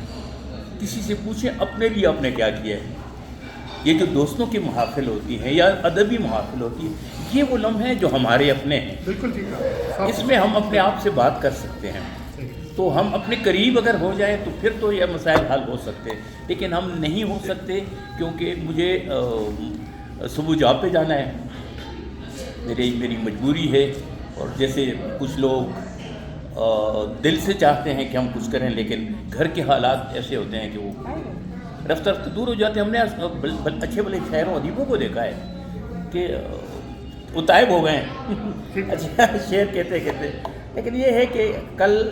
کسی سے پوچھیں اپنے لیے آپ نے کیا کیا ہے۔ یہ جو دوستوں کی محافل ہوتی ہیں یا ادبی محافل ہوتی ہے، یہ وہ لمحے ہیں جو ہمارے اپنے ہیں، بالکل ٹھیک ہے، اس میں ہم اپنے آپ سے بات کر سکتے ہیں۔ تو ہم اپنے قریب اگر ہو جائیں تو پھر تو یہ مسائل حل ہو سکتے ہیں، لیکن ہم نہیں ہو سکتے کیونکہ مجھے صبح جاب پہ جانا ہے، میری مجبوری ہے۔ اور جیسے کچھ لوگ دل سے چاہتے ہیں کہ ہم کچھ کریں، لیکن گھر کے حالات ایسے ہوتے ہیں کہ وہ رفتہ رفتہ دور ہو جاتے ہیں۔ ہم نے اچھے بھلے شاعروں ادیبوں کو دیکھا ہے کہ وہ طائب ہو گئے ہیں اچھا شعر کہتے کہتے، لیکن یہ ہے کہ کل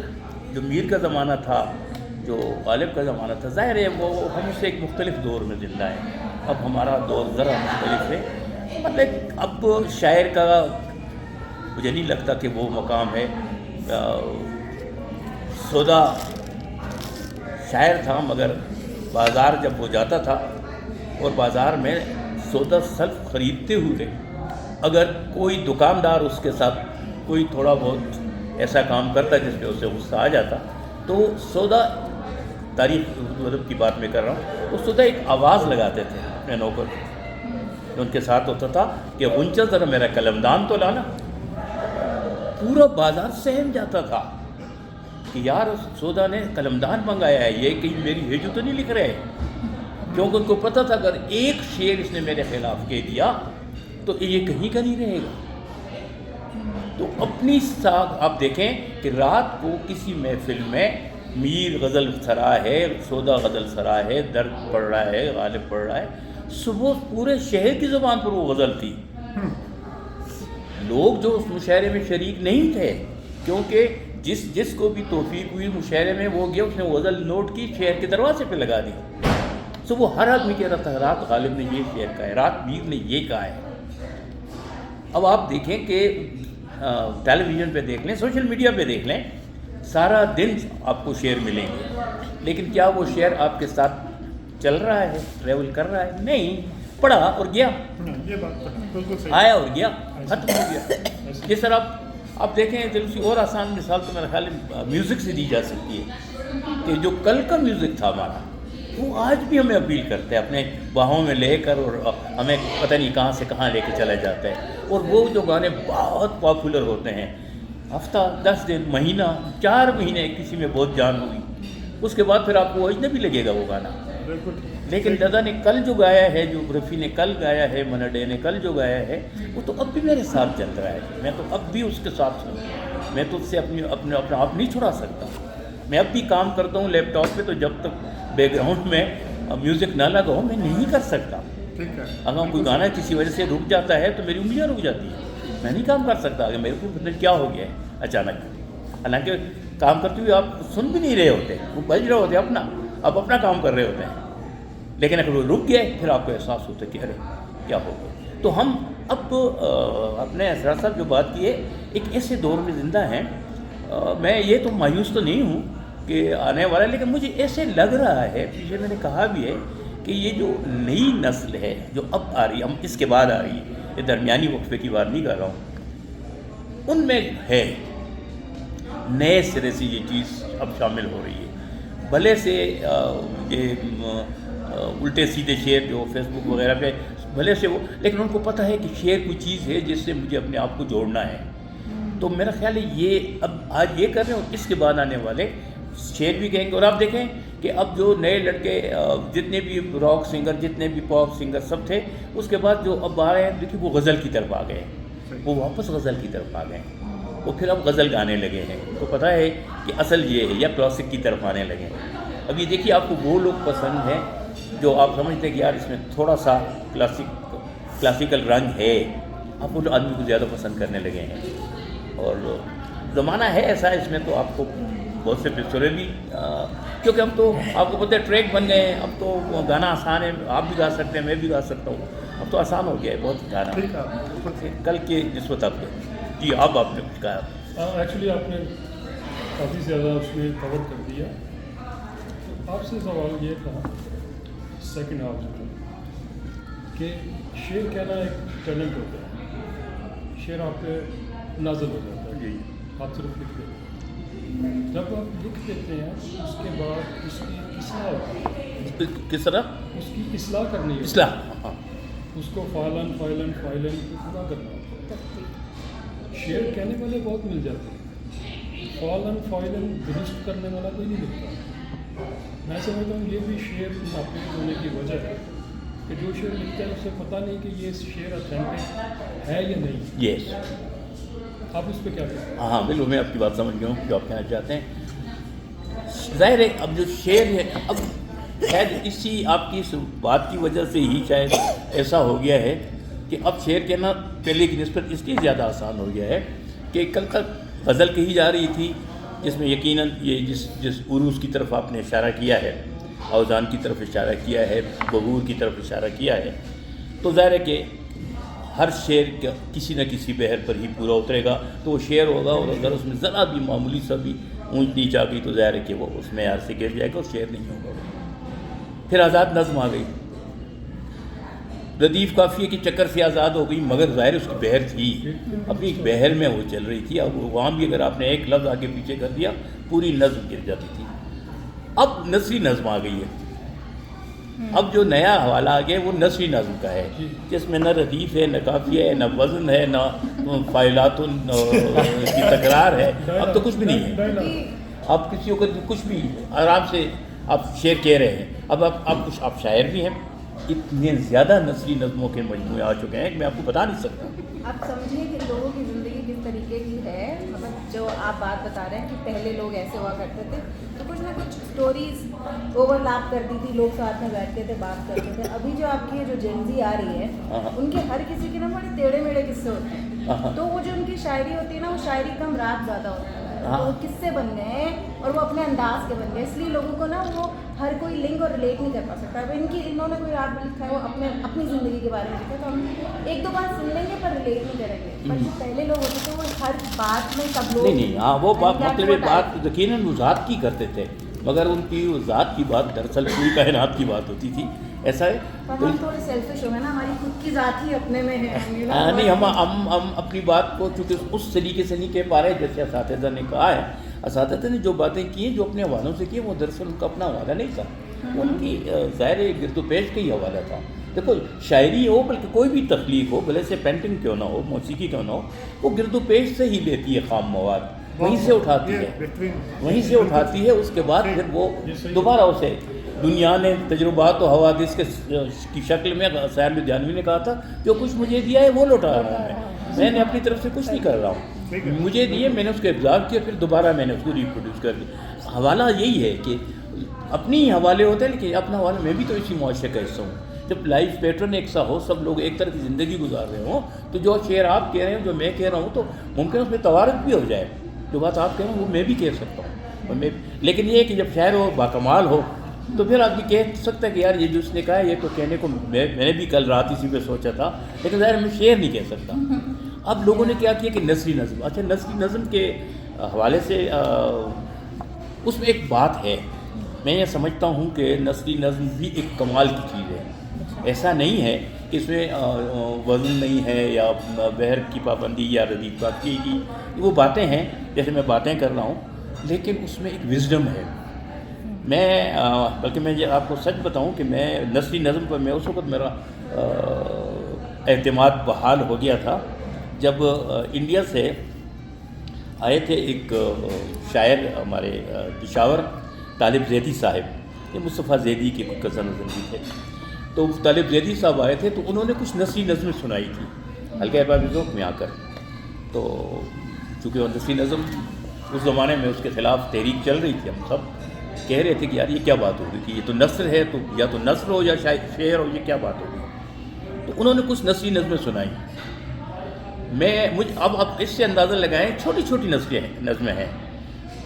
جو میر کا زمانہ تھا، جو غالب کا زمانہ تھا، ظاہر ہے وہ ہم سے ایک مختلف دور میں زندہ ہیں۔ اب ہمارا دور ذرا مختلف ہے، مطلب اب شاعر کا مجھے نہیں لگتا کہ وہ مقام ہے۔ سودا شاعر تھا، مگر بازار جب وہ جاتا تھا اور بازار میں سودا سلف خریدتے ہوئے اگر کوئی دکاندار اس کے ساتھ کوئی تھوڑا بہت ایسا کام کرتا جس پہ اسے غصہ آ جاتا، تو سودا، تاریخ مطلب کی بات میں کر رہا ہوں، تو سودا ایک آواز لگاتے تھے اپنے نوکر جو ان کے ساتھ ہوتا تھا کہ غنچہ ذرا میرا قلمدان تو لانا۔ پورا بازار سہم جاتا تھا کہ یار سودا نے قلمدان منگایا ہے، یہ کہیں میری بھیجو تو نہیں لکھ رہے، کیونکہ ان کو پتہ تھا اگر ایک شعر اس نے میرے خلاف کہہ دیا تو یہ کہیں کا نہیں رہے گا۔ تو اپنی ساتھ آپ دیکھیں کہ رات کو کسی محفل میں میر غزل سرا ہے، سودا غزل سرا ہے، درد پڑھ رہا ہے، غالب پڑھ رہا ہے، صبح پورے شہر کی زبان پر وہ غزل تھی۔ لوگ جو اس مشاعرے میں شریک نہیں تھے، کیونکہ جس کو بھی توفیق ہوئی مشاعرے میں وہ گیا، اس نے غزل نوٹ کی، شہر کے دروازے پہ لگا دی۔ وہ ہر آدمی کہہ رہا تھا رات غالب نے یہ شعر کہا ہے، رات میر نے یہ کہا ہے۔ اب آپ دیکھیں کہ ٹیلی ویژن پہ دیکھ لیں، سوشل میڈیا پہ دیکھ لیں، سارا دن آپ کو شعر ملیں گے، لیکن کیا وہ شعر آپ کے ساتھ چل رہا ہے، ٹریول کر رہا ہے؟ نہیں، پڑھا اور گیا، یہ بات بالکل صحیح، آیا اور گیا، ختم ہو گیا۔ جس طرح آپ دیکھیں دوسری اور آسان مثال تو میرا خیال ہے میوزک سے دی جا سکتی ہے کہ جو کل کا میوزک تھا ہمارا، وہ آج بھی ہمیں اپیل کرتا ہے، اپنے باہوں میں لے کر، اور ہمیں پتہ نہیں کہاں سے کہاں لے کے چلا جاتا ہے۔ اور وہ جو گانے بہت پاپولر ہوتے ہیں، ہفتہ 10 دن، مہینہ، 4 مہینے کسی میں بہت جان ہوئی، اس کے بعد پھر آپ کو اجنبی لگے گا وہ گانا۔ لیکن دادا نے کل جو گایا ہے، جو رفیع نے کل گایا ہے، منا ڈے نے کل جو گایا ہے، وہ تو اب بھی میرے ساتھ چل رہا ہے، میں تو اب بھی اس کے ساتھ ہوں، میں تو اس سے اپنا آپ نہیں چھڑا سکتا۔ میں اب بھی کام کرتا ہوں لیپ ٹاپ پہ، تو جب تک بیک گراؤنڈ میں میوزک نہ لگاؤ میں نہیں کر سکتا۔ اگر کوئی گانا کسی وجہ سے رک جاتا ہے تو میری انگلیاں رک جاتی ہیں، میں نہیں کام کر سکتا کہ میرے کو مطلب کیا ہو گیا ہے اچانک۔ حالانکہ کام کرتے ہوئے آپ سن بھی نہیں رہے ہوتے، وہ بج رہے ہوتے اپنا، آپ اپنا کام کر رہے ہوتے ہیں، لیکن اگر وہ رک گئے پھر آپ کو احساس ہوتا ہے کہ ارے کیا ہو گیا۔ تو ہم اب اپنے اسرار صاحب جو بات کی ہے، ایک ایسے دور میں زندہ ہیں، میں یہ تو مایوس تو نہیں ہوں کہ آنے والا ہے، لیکن مجھے ایسے لگ رہا ہے، پیچھے میں نے کہا بھی ہے کہ یہ جو نئی نسل ہے جو اب آ رہی ہے، ہم اس کے بعد آ رہی ہے، یہ درمیانی وقفے کی بات نہیں کر رہا ہوں، ان میں ہے نئے سرے سے یہ چیز اب شامل ہو رہی ہے۔ بھلے سے یہ الٹے سیدھے شعر جو فیس بک وغیرہ پہ بھلے سے وہ، لیکن ان کو پتہ ہے کہ شعر کوئی چیز ہے جس سے مجھے اپنے آپ کو جوڑنا ہے۔ تو میرا خیال ہے یہ اب آج یہ کر رہے ہیں، اور اس کے بعد آنے والے شعر بھی کہیں گے۔ اور آپ دیکھیں کہ اب جو نئے لڑکے جتنے بھی راک سنگر، جتنے بھی پاپ سنگر سب تھے، اس کے بعد جو اب آ رہے ہیں، دیکھیے وہ غزل کی طرف آ گئے ہیں، وہ واپس غزل کی طرف آ گئے ہیں، وہ پھر اب غزل گانے لگے ہیں۔ ان کو پتہ ہے کہ اصل یہ ہے، یا کلاسک کی طرف آنے لگے ہیں۔ اب یہ دیکھیے آپ کو وہ لوگ پسند ہیں جو آپ سمجھتے ہیں کہ یار اس میں تھوڑا سا کلاسیکل رنگ ہے، آپ وہ آدمی کو زیادہ پسند کرنے لگے ہیں۔ اور زمانہ ہے ایسا، اس میں تو آپ کو بہت سے پسورے بھی، کیونکہ ہم تو آپ کو پتہ ہے ٹریک بن گئے ہیں، اب تو گانا آسان ہے، آپ بھی گا سکتے ہیں، میں بھی گا سکتا ہوں، اب تو آسان ہو گیا ہے بہت گانا کل کے نسبت آپ کے۔ جی اب آپ نے کچھ کہا؟ ایکچولی آپ نے کافی زیادہ اس میں کور کر دیا۔ آپ سے سوال یہ تھا سیکنڈ ہاف میں کہ شعر کہنا ایک ٹیلنٹ ہوتا ہے، شعر آپ پہ نازل ہو جاتا ہے، آپ صرف لکھ دیتے ہیں، جب آپ لکھ دیتے ہیں اس کے بعد اس کی اصلاح ہوتی ہے، کس طرح اس کی اصلاح کرنی ہے، اصلاح، اس کو فائلن پورا کرنا ہوتا ہے۔ شعر کہنے والے بہت مل جاتے ہیں، فائلن درست کرنے والا کوئی نہیں لکھتا۔ میں سمجھتا ہوں یہ بھی شعر ناپید ہونے کی وجہ ہے کہ جو شعر لکھتا ہے اسے پتہ نہیں کہ یہ شعر اتھینٹک ہے یا نہیں۔ یس، آپ اس پہ کیا کہتے ہیں؟ ہاں بالکل، میں آپ کی بات سمجھ گیا ہوں جو آپ کہنا چاہتے ہیں۔ ظاہر ہے اب جو شعر ہے، اب شاید اسی آپ کی اس بات کی وجہ سے ہی شاید ایسا ہو گیا ہے کہ اب شعر کہنا پہلے کی نسبت اس لیے زیادہ آسان ہو گیا ہے کہ کل تک غزل کہی جا رہی تھی، جس میں یقیناً یہ جس عروج کی طرف آپ نے اشارہ کیا ہے، اوزان کی طرف اشارہ کیا ہے، بغور کی طرف اشارہ کیا ہے، تو ظاہر ہے کہ ہر شعر کسی نہ کسی بحر پر ہی پورا اترے گا تو وہ شعر ہوگا، اور اگر اس میں ذرا بھی معمولی سا بھی اونچ نیچ آ گئی تو ظاہر ہے کہ وہ اس معیار سے گر جائے گا اور شعر نہیں ہوگا۔ پھر آزاد نظم آ گئی، ردیف قافیے کے چکر سے آزاد ہو گئی، مگر ظاہر اس کی بحر تھی، اپنی ایک بحر میں وہ چل رہی تھی، اب وہاں بھی اگر آپ نے ایک لفظ آگے پیچھے کر دیا پوری نظم گر جاتی تھی۔ اب نثری نظم آ گئی ہے، اب جو نیا حوالہ آ گیا وہ نثری نظم کا ہے، جس میں نہ ردیف ہے، نہ قافیہ ہے، نہ وزن ہے، نہ فاعلات کی تکرار ہے، اب تو کچھ بھی نہیں ہے۔ آپ کسی کو کچھ بھی آرام سے آپ شعر کہہ رہے ہیں، اب آپ شاعر بھی ہیں۔ اتنے زیادہ نثری نظموں کے مجموعے آ چکے ہیں کہ میں آپ کو بتا نہیں سکتا۔ آپ سمجھیے کہ لوگوں کی زندگی کس طریقے کی ہے، مطلب جو آپ بات بتا رہے ہیں کہ پہلے لوگ ایسے ہوا کرتے تھے تو کچھ نہ کچھ اسٹوریز اوور لیپ کرتی تھی، لوگ ساتھ میں بیٹھتے تھے، بات کرتے تھے۔ ابھی جو آپ کی جو جنزی آ رہی ہے ان کے ہر کسی کے نا بڑے ٹیڑھے میڑھے قصے ہوتے ہیں، تو وہ جو ان کی شاعری ہوتی ہے نا، وہ شاعری کم رات زیادہ ہوتا ہے، وہ قصے بن گئے ہیں اور وہ اپنے انداز کے بن گئے، اس لیے لوگوں کو نا وہ ہر کوئی لنک اور ریلیٹ نہیں کر پا سکتا۔ اب انہوں نے کوئی رات میں لکھا ہے، وہ اپنی زندگی کے بارے میں لکھا ہے، تو ہم ایک دو بات سن لیں گے پر ریلیٹ نہیں کریں گے۔ پر جو پہلے لوگ ہوتے تھے وہ ہر بات میں سب لوگ نہیں، ہاں وہ مطلب بات یقیناً وہ ذات کی کرتے تھے، مگر ان کی وہ ذات کی بات دراصل پوری کائنات کی بات ہوتی تھی، ایسا ہے۔ پر ہم تھوڑے سیلفش ہو گئے نا، ہماری خود کی ذات ہی اپنے میں ہے، نہیں، ہم اپنی بات کو چونکہ اس طریقے سے نہیں کہہ پا رہے جیسے اساتذہ نے کہا ہے۔ اساتذہ نے جو باتیں کی ہیں، جو اپنے حوالوں سے کی، وہ دراصل ان کا اپنا حوالہ نہیں تھا، ان کی ظاہر گرد و پیش کا ہی حوالہ تھا۔ دیکھو شاعری ہو بلکہ کوئی بھی تخلیق ہو، بھلے سے پینٹنگ کیوں نہ ہو، موسیقی کیوں نہ ہو، وہ گرد و پیش سے ہی لیتی ہے خام مواد، وہیں سے اٹھاتی ہے، اس کے بعد پھر وہ دوبارہ اسے دنیا نے تجربات و حوادث کی شکل میں، سیال لدھیانوی نے کہا تھا جو کچھ مجھے دیا ہے وہ لوٹا رہا ہوں میں نے اپنی طرف سے کچھ نہیں کر رہا ہوں، مجھے دیے، میں نے اس کو ابزارو کیا، پھر دوبارہ میں نے اس کو ریپروڈیوس کر دیا۔ حوالہ یہی ہے کہ اپنی حوالے ہوتے ہیں، لیکن اپنا حوالہ میں بھی تو اسی معاشرے کا حصہ ہوں۔ جب لائف پیٹرن ایک سا ہو، سب لوگ ایک طرح کی زندگی گزار رہے ہوں، تو جو شعر آپ کہہ رہے ہیں، جو میں کہہ رہا ہوں، تو ممکن اس میں توارث بھی ہو جائے، جو بات آپ کہہ رہے ہیں وہ میں بھی کہہ سکتا ہوں، لیکن یہ کہ جب شاعر ہو، باکمال ہو، تو پھر آدمی کہہ سکتا ہے کہ یار یہ جو اس نے کہا ہے یہ تو کہنے کو میں نے بھی کل رات اسی پہ سوچا تھا، لیکن ظاہر میں شعر نہیں کہہ سکتا۔ اب لوگوں نے کیا کیا کہ نثری نظم، اچھا نثری نظم کے حوالے سے اس میں ایک بات ہے، میں یہ سمجھتا ہوں کہ نثری نظم بھی ایک کمال کی چیز ہے، ایسا نہیں ہے کہ اس میں وزن نہیں ہے یا بحر کی پابندی یا ردیف قافیے کی، وہ باتیں ہیں جیسے میں باتیں کر رہا ہوں، لیکن اس میں ایک وزڈم ہے۔ بلکہ میں یہ آپ کو سچ بتاؤں کہ میں نثری نظم پر میں اس وقت میرا اعتماد بحال ہو گیا تھا جب انڈیا سے آئے تھے ایک شاعر ہمارے پشاور، طالب زیدی صاحب، یہ مصطفیٰ زیدی کے کزن بھی تھے، تو طالب زیدی صاحب آئے تھے، تو انہوں نے کچھ نثری نظمیں سنائی تھی حلقہ احباب ذوق میں آ کر۔ تو چونکہ وہ نثری نظم اس زمانے میں اس کے خلاف تحریک چل رہی تھی، ہم سب کہہ رہے تھے کہ یار یہ کیا بات ہوگی کہ یہ تو نثر ہے، تو یا تو نثر ہو یا شعر ہو، یہ کیا بات ہوگی۔ تو انہوں نے کچھ نثری نظمیں سنائی، اب اس سے اندازہ لگائیں چھوٹی چھوٹی نظمیں ہیں،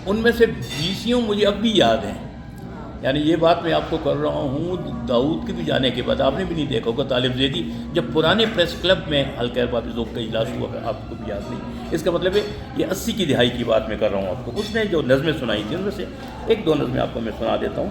ان میں سے 20 مجھے اب بھی یاد ہیں، یعنی یہ بات میں آپ کو کر رہا ہوں داؤد کے بھی جانے کے بعد، آپ نے بھی نہیں دیکھا ہوگا طالب زیدی جب پرانے پریس کلب میں حلقہ احباب ذوق کا اجلاس ہوا، آپ کو بھی یاد نہیں، اس کا مطلب ہے یہ 80 کی دہائی کی بات میں کر رہا ہوں آپ کو، اس نے جو نظمیں سنائی تھیں ان میں سے ایک دو نظمیں آپ کو میں سنا دیتا ہوں۔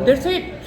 That's it।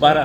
12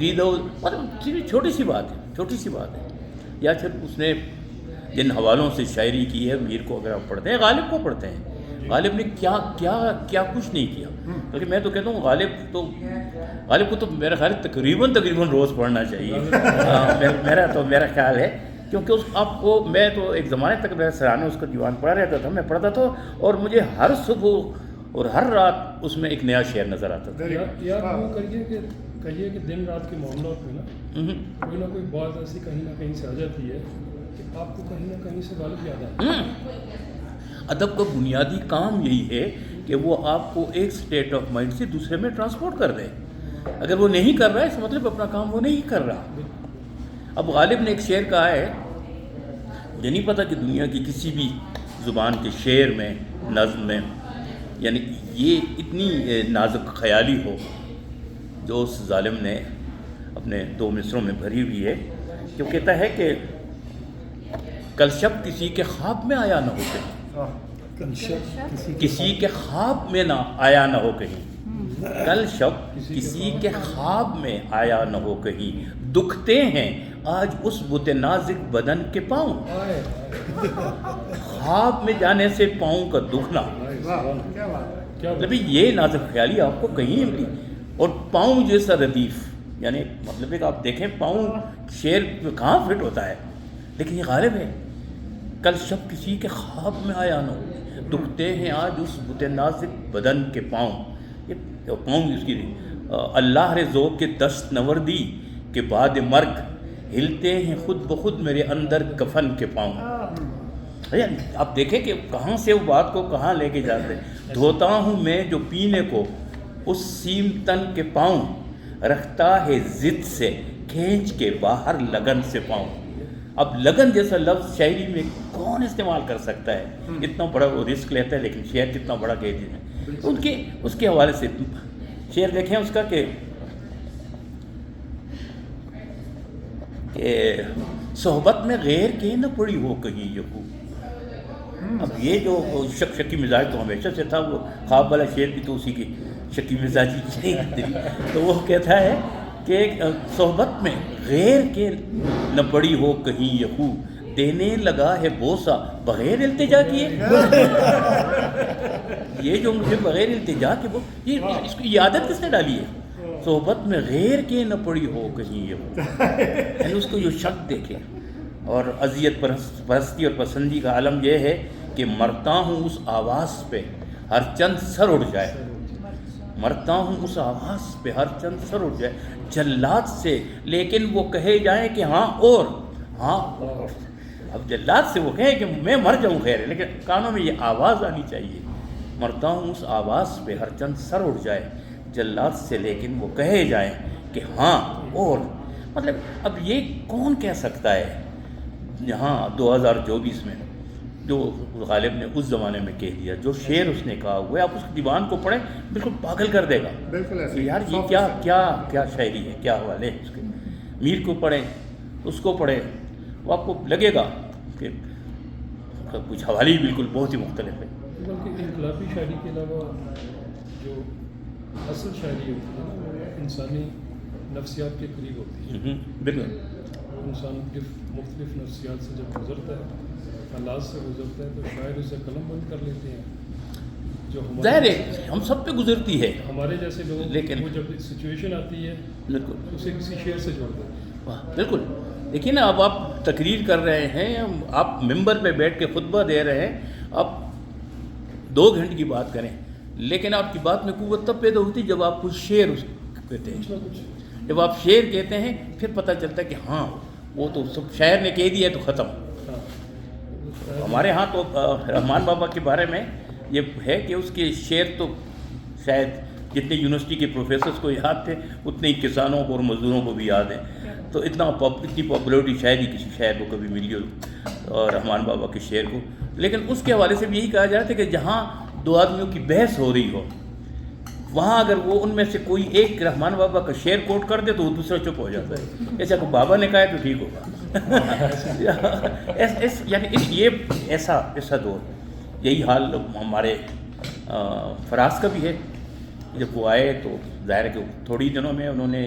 دو مطلب چھوٹی سی بات ہے. یا پھر اس نے جن حوالوں سے شاعری کی ہے میر کو اگر آپ پڑھتے ہیں، غالب کو پڑھتے ہیں، غالب نے کیا کچھ نہیں کیا. بلکہ میں تو کہتا ہوں غالب کو تو میرا خیال تقریباً روز پڑھنا چاہیے. میرا خیال ہے، کیونکہ آپ کو میں تو ایک زمانے تک میں سرانے اس کا دیوان پڑھا رہتا تھا، میں پڑھتا تھا اور مجھے ہر صبح اور ہر رات اس میں ایک نیا شعر نظر آتا تھا. یار وہ کہیے کہ دن رات کے معاملات میں نا کوئی نہ کوئی بات ایسی کہیں نہ کہیں سے آ جاتی ہے کہ آپ کو کہیں نہ کہیں سے غالب یاد آتا ہے. ادب کا بنیادی کام یہی ہے کہ وہ آپ کو ایک سٹیٹ آف مائنڈ سے دوسرے میں ٹرانسپورٹ کر دے. اگر وہ نہیں کر رہا ہے اس مطلب اپنا کام وہ نہیں کر رہا. اب غالب نے ایک شعر کہا ہے، مجھے نہیں پتا کہ دنیا کی کسی بھی زبان کے شعر میں، نظم میں، یعنی یہ اتنی نازک خیالی ہو جو اس ظالم نے اپنے 2 مصروں میں بھری ہوئی ہے، کہ وہ کہتا ہے کہ کل شب کسی کے خواب میں آیا نہ ہو کہیں، کسی کے خواب میں نہ آیا نہ ہو کہیں، کل شب کسی کے خواب میں آیا نہ ہو کہیں، دکھتے ہیں آج اس بت نازک بدن کے پاؤں. خواب میں جانے سے پاؤں کا دکھنا، مطلب یہ نازک خیالی آپ کو کہیں نہیں ملی. اور پاؤں جیسا ردیف، یعنی مطلب ایک آپ دیکھیں پاؤں شعر کہاں فٹ ہوتا ہے، لیکن یہ غالب ہے. کل شب کسی کے خواب میں آیا نہ ہو، دکھتے ہیں آج اس بت نازک بدن کے پاؤں. یہ پاؤں اس کی اللہ رے ذوق کے دست نوردی کے بعد مرگ، ہلتے ہیں خود بخود میرے اندر کفن کے پاؤں. آپ دیکھیں کہ کہاں سے وہ بات کو کہاں لے کے جاتے ہیں. دھوتا ہوں میں جو پینے کو اس سیم تن کے پاؤں، رکھتا ہے ضد سے کھینچ کے باہر لگن سے پاؤں. اب لگن جیسا لفظ شاعری میں کون استعمال کر سکتا ہے؟ اتنا بڑا وہ رسک لیتا ہے، لیکن شعر کتنا بڑا کہہ دیتے ہیں. اس کے حوالے سے شعر دیکھیں اس کا کہ صحبت میں غیر کے نہ پڑی ہو کہیں یہ. اب یہ جو شکی مزاج تو ہمیشہ سے تھا، وہ خواب والا شعر بھی تو اسی کی شکی مزاجی تھی. تو وہ کہتا ہے کہ صحبت میں غیر کے نہ پڑی ہو کہیں یہ خو، دینے لگا ہے بوسہ بغیر التجا کیے. یہ جو مجھے بغیر التجا کے اس کی عادت کس نے ڈالی ہے؟ صحبت میں غیر کے نہ پڑی ہو کہیں یہ ہو. یعنی اس کو جو شک دیکھے. اور اذیت پرستی اور پسندی کا عالم یہ ہے کہ مرتا ہوں اس آواز پہ ہر چند سر اڑ جائے، مرتا ہوں اس آواز پہ ہر چند سر اڑ جائے، جلات سے لیکن وہ کہے جائیں کہ ہاں اور ہاں اور. اب جلات سے وہ کہیں کہ میں مر جاؤں خیر ہے، لیکن کانوں میں یہ آواز آنی چاہیے. مرتا ہوں اس آواز پہ ہر چند سر اڑ جائے، جلات سے لیکن وہ کہے جائیں کہ ہاں اور. مطلب اب یہ کون کہہ سکتا ہے یہاں 2024 میں جو غالب نے اس زمانے میں کہہ دیا، جو شعر اس نے کہا ہوا ہے. آپ اس دیوان کو پڑھیں بالکل پاگل کر دے گا. بالکل ایسے یار یہ کیا شاعری ہے، کیا حوالے ہے اس کے. میر کو پڑھیں، اس کو پڑھیں، وہ آپ کو لگے گا کہ کچھ حوالے ہی بالکل بہت ہی مختلف ہے. بلکہ انقلابی شاعری کے علاوہ جو اصل شاعری ہوتی ہے نا، وہ انسانی نفسیات کے قریب ہوتی ہے. بالکل. انسان مختلف نفسیات سے جب گزرتا ہے، حالات سے گزرتا ہے، تو شاعر اسے قلم بند کر لیتے ہیں. جو ظاہر ہے ہم سب پہ گزرتی ہے، ہمارے جیسے لوگ، لیکن وہ جب سچویشن آتی ہے بالکل اسے کسی شعر سے جوڑ دیتے ہیں. بالکل. دیکھیے نا، اب آپ تقریر کر رہے ہیں، آپ ممبر پہ بیٹھ کے خطبہ دے رہے ہیں، آپ 2 گھنٹے کی بات کریں، لیکن آپ کی بات میں قوت تب پیدا ہوتی جب آپ کچھ شعر اس کہتے ہیں. جب آپ شعر کہتے ہیں پھر پتہ چلتا ہے کہ ہاں وہ تو سب شاعر نے کہہ دیا تو ختم. ہمارے ہاں تو رحمان بابا کے بارے میں یہ ہے کہ اس کے شعر تو شاید جتنے یونیورسٹی کے پروفیسرز کو یاد تھے اتنے ہی کسانوں کو اور مزدوروں کو بھی یاد ہیں. تو اتنی پاپولرٹی شاید ہی کسی شاعر کو کبھی ملی ہو رحمان بابا کے شعر کو. لیکن اس کے حوالے سے بھی یہی کہا جاتا ہے کہ جہاں 2 آدمیوں کی بحث ہو رہی ہو، وہاں اگر وہ ان میں سے کوئی ایک رحمان بابا کا شعر کوٹ کر دے تو وہ دوسرا چپ ہو جاتا ہے. ایسا کہ بابا نے کہا ہے تو ٹھیک ہوگا. یعنی یہ ایسا دور. یہی حال ہمارے فراز کا بھی ہے. جب وہ آئے تو ظاہر ہے کہ تھوڑی دنوں میں انہوں نے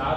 4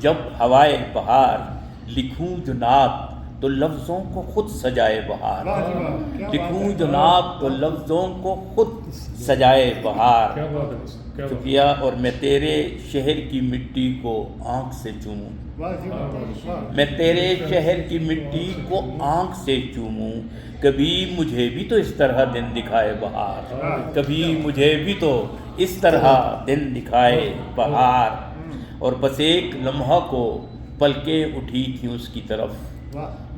جب ہوائے بہار لکھوں جو نعت تو لفظوں کو خود سجائے بہار، لکھوں جو نعت تو لفظوں کو خود سجائے بہار، شکریہ۔ اور میں تیرے شہر کی مٹی کو آنکھ سے چوموں، میں تیرے شہر کی مٹی کو آنکھ سے چوموں، کبھی مجھے بھی تو اس طرح دن دکھائے بہار، کبھی مجھے بھی تو اس طرح دن دکھائے بہار۔ اور بس ایک لمحہ کو پلکیں اٹھی تھیں اس کی طرف،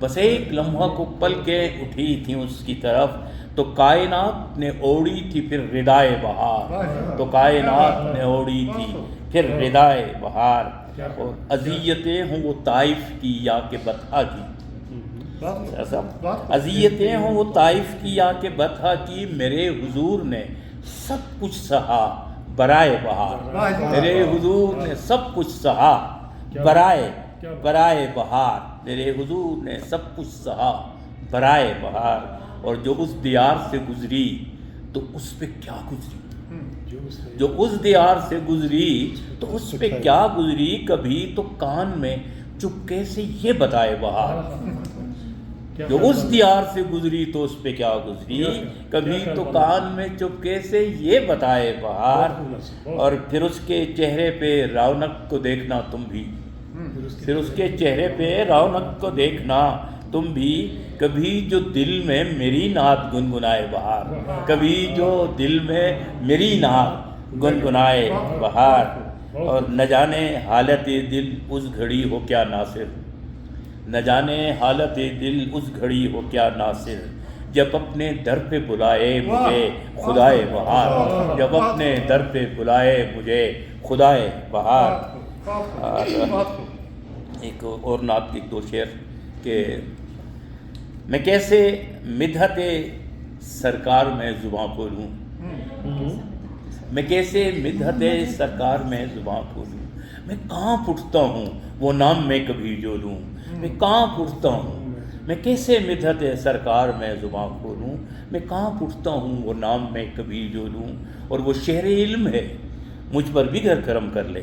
بس ایک لمحہ کو پلکیں اٹھی تھیں اس کی طرف، تو کائنات نے اوڑھی تھی پھر ردائے بہار، تو کائنات نے اوڑھی تھی پھر ردائے بہار۔ اور اذیتیں ہوں وہ طائف کی یا کہ بطحا کی، اذیتیں ہوں وہ طائف کی یا کہ بطحا کی، میرے حضور نے سب کچھ سہا برائے بہار، میرے حضور نے سب کچھ سہا برائے بہار، میرے حضور نے سب کچھ سہا برائے بہار۔ اور جو اس دیار سے گزری تو اس پہ کیا گزری، جو اس دیار سے گزری تو اس پہ کیا گزری، کبھی تو کان میں چپکے سے یہ بتائے بہار، جو اس دیار سے گزری تو اس پہ کیا گزری، کبھی تو کان میں چپکے سے یہ بتائے بہار۔ اور پھر اس کے چہرے پہ رونق کو دیکھنا تم بھی، پھر اس کے چہرے پہ رونق کو دیکھنا تم بھی، کبھی جو دل میں میری نعت گنگنائے بہار، کبھی جو دل میں میری نعت گنگنائے بہار۔ اور نہ جانے حالت دل اس گھڑی ہو کیا ناصر، نہ جانے حالت دل اس گھڑی ہو کیا ناصر، جب اپنے در پہ بلائے مجھے خدائے بہار، جب اپنے در پہ بلائے مجھے خدائے بہار۔ ایک اور نعت کے دو شعر کہ میں کیسے مدحت سرکار میں زباں کھولوں، میں کیسے مدحت سرکار میں زباں کھولوں، میں کانپ اٹھتا ہوں وہ نام میں کبھی جو لوں، میں کانپ اٹھتا ہوں، میں کیسے مدحت سرکار میں زباں کھولوں، میں کانپ اٹھتا ہوں وہ نام میں کبھی جو لوں۔ اور وہ شہر علم ہے مجھ پر بھی گر کرم کر لے،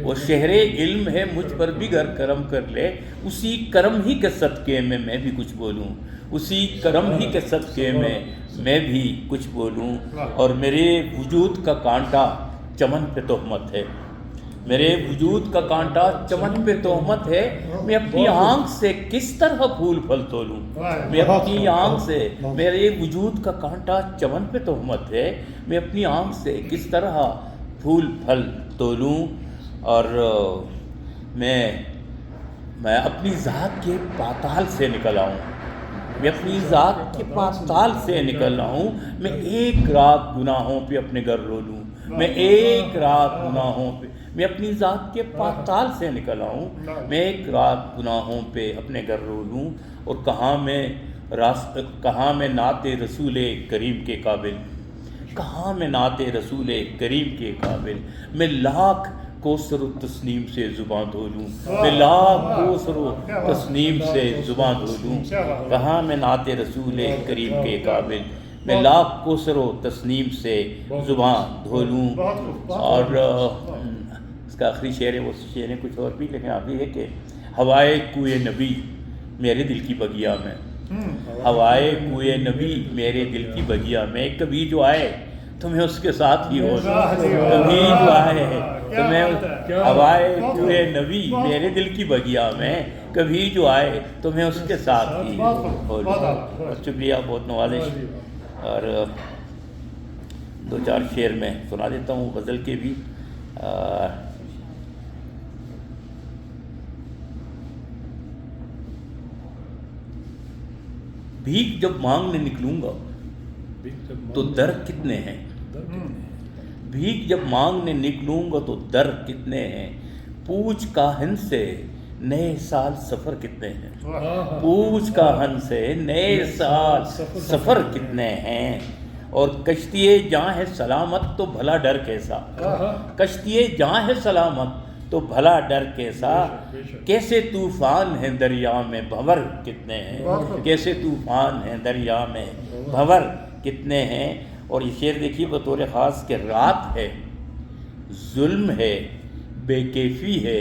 وہ شہر علم ہے مجھ پر بھی گر کرم کر لے، اسی کرم ہی کے صدقے میں میں بھی کچھ بولوں، اسی کرم ہی کے صدقے میں بھی کچھ بولوں۔ اور میرے وجود کا کانٹا چمن پہ تہمت ہے، میرے وجود کا کانٹا چمن پہ تہمت ہے، میں اپنی آنکھ سے کس طرح پھول پھل تولوں، میں اپنی آنکھ سے، میرے وجود کا کانٹا چمن پہ تہمت ہے، میں اپنی آنکھ سے کس طرح پھول پھل تولوں۔ اور میں اپنی ذات کے پاتال سے نکل آؤں، میں اپنی ذات کے پاتال سے نکل آؤں، میں ایک رات گناہوں پہ اپنے گھر رو لوں، میں ایک رات گناہوں پہ، میں اپنی ذات کے پاتال سے نکل آؤں، میں ایک رات گناہوں پہ اپنے گھر رو لوں۔ اور کہاں میں نعت رسول کریم کے قابل، کہاں میں نعت رسول کریم کے قابل، میں لاکھ کوثر و تسنیم سے زباں دھو لوں، میں لاکھ کوثر و تسنیم سے زباں دھو لوں، کہاں میں نعت رسول کریم کے قابل، میں لاکھ کوثر و تسنیم سے زباں دھو لوں۔ اور اس کا آخری شعر ہے، وہ شعر ہے کچھ اور بھی، لیکن ابھی ہے کہ ہوائے کوئے نبی میرے دل کی بگیا میں، ہوائے کوئے نبی میرے دل کی بگیا میں، کبھی جو آئے تمہیں اس کے ساتھ ہی ہو لوں، کبھی جو آئے تمہیں ہوائے کوئے نبی میرے دل کی بگیا میں، کبھی جو آئے تمہیں اس کے ساتھ ہی ہو لوں۔ شکریہ، بہت نوازش۔ اور دو چار شعر میں سنا دیتا ہوں غزل کے بھی۔ بھیک جب مانگنے نکلوں گا تو در کتنے ہیں، بھیک جب مانگنے نکلوں گا تو در کتنے ہیں، پوچھ کاہن سے نئے سال سفر کتنے ہیں، پوچھ کاہن سے نئے سال سفر کتنے ہیں۔ اور کشتی جاں ہے سلامت تو بھلا ڈر کیسا، کشتی جاں ہے سلامت تو بھلا ڈر کیسا، کیسے طوفان ہیں دریا میں بھنور کتنے ہیں، کیسے طوفان ہیں دریا میں بھنور کتنے ہیں۔ اور یہ شعر دیکھیے بطور خاص کہ رات ہے، ظلم ہے، بے کیفی ہے،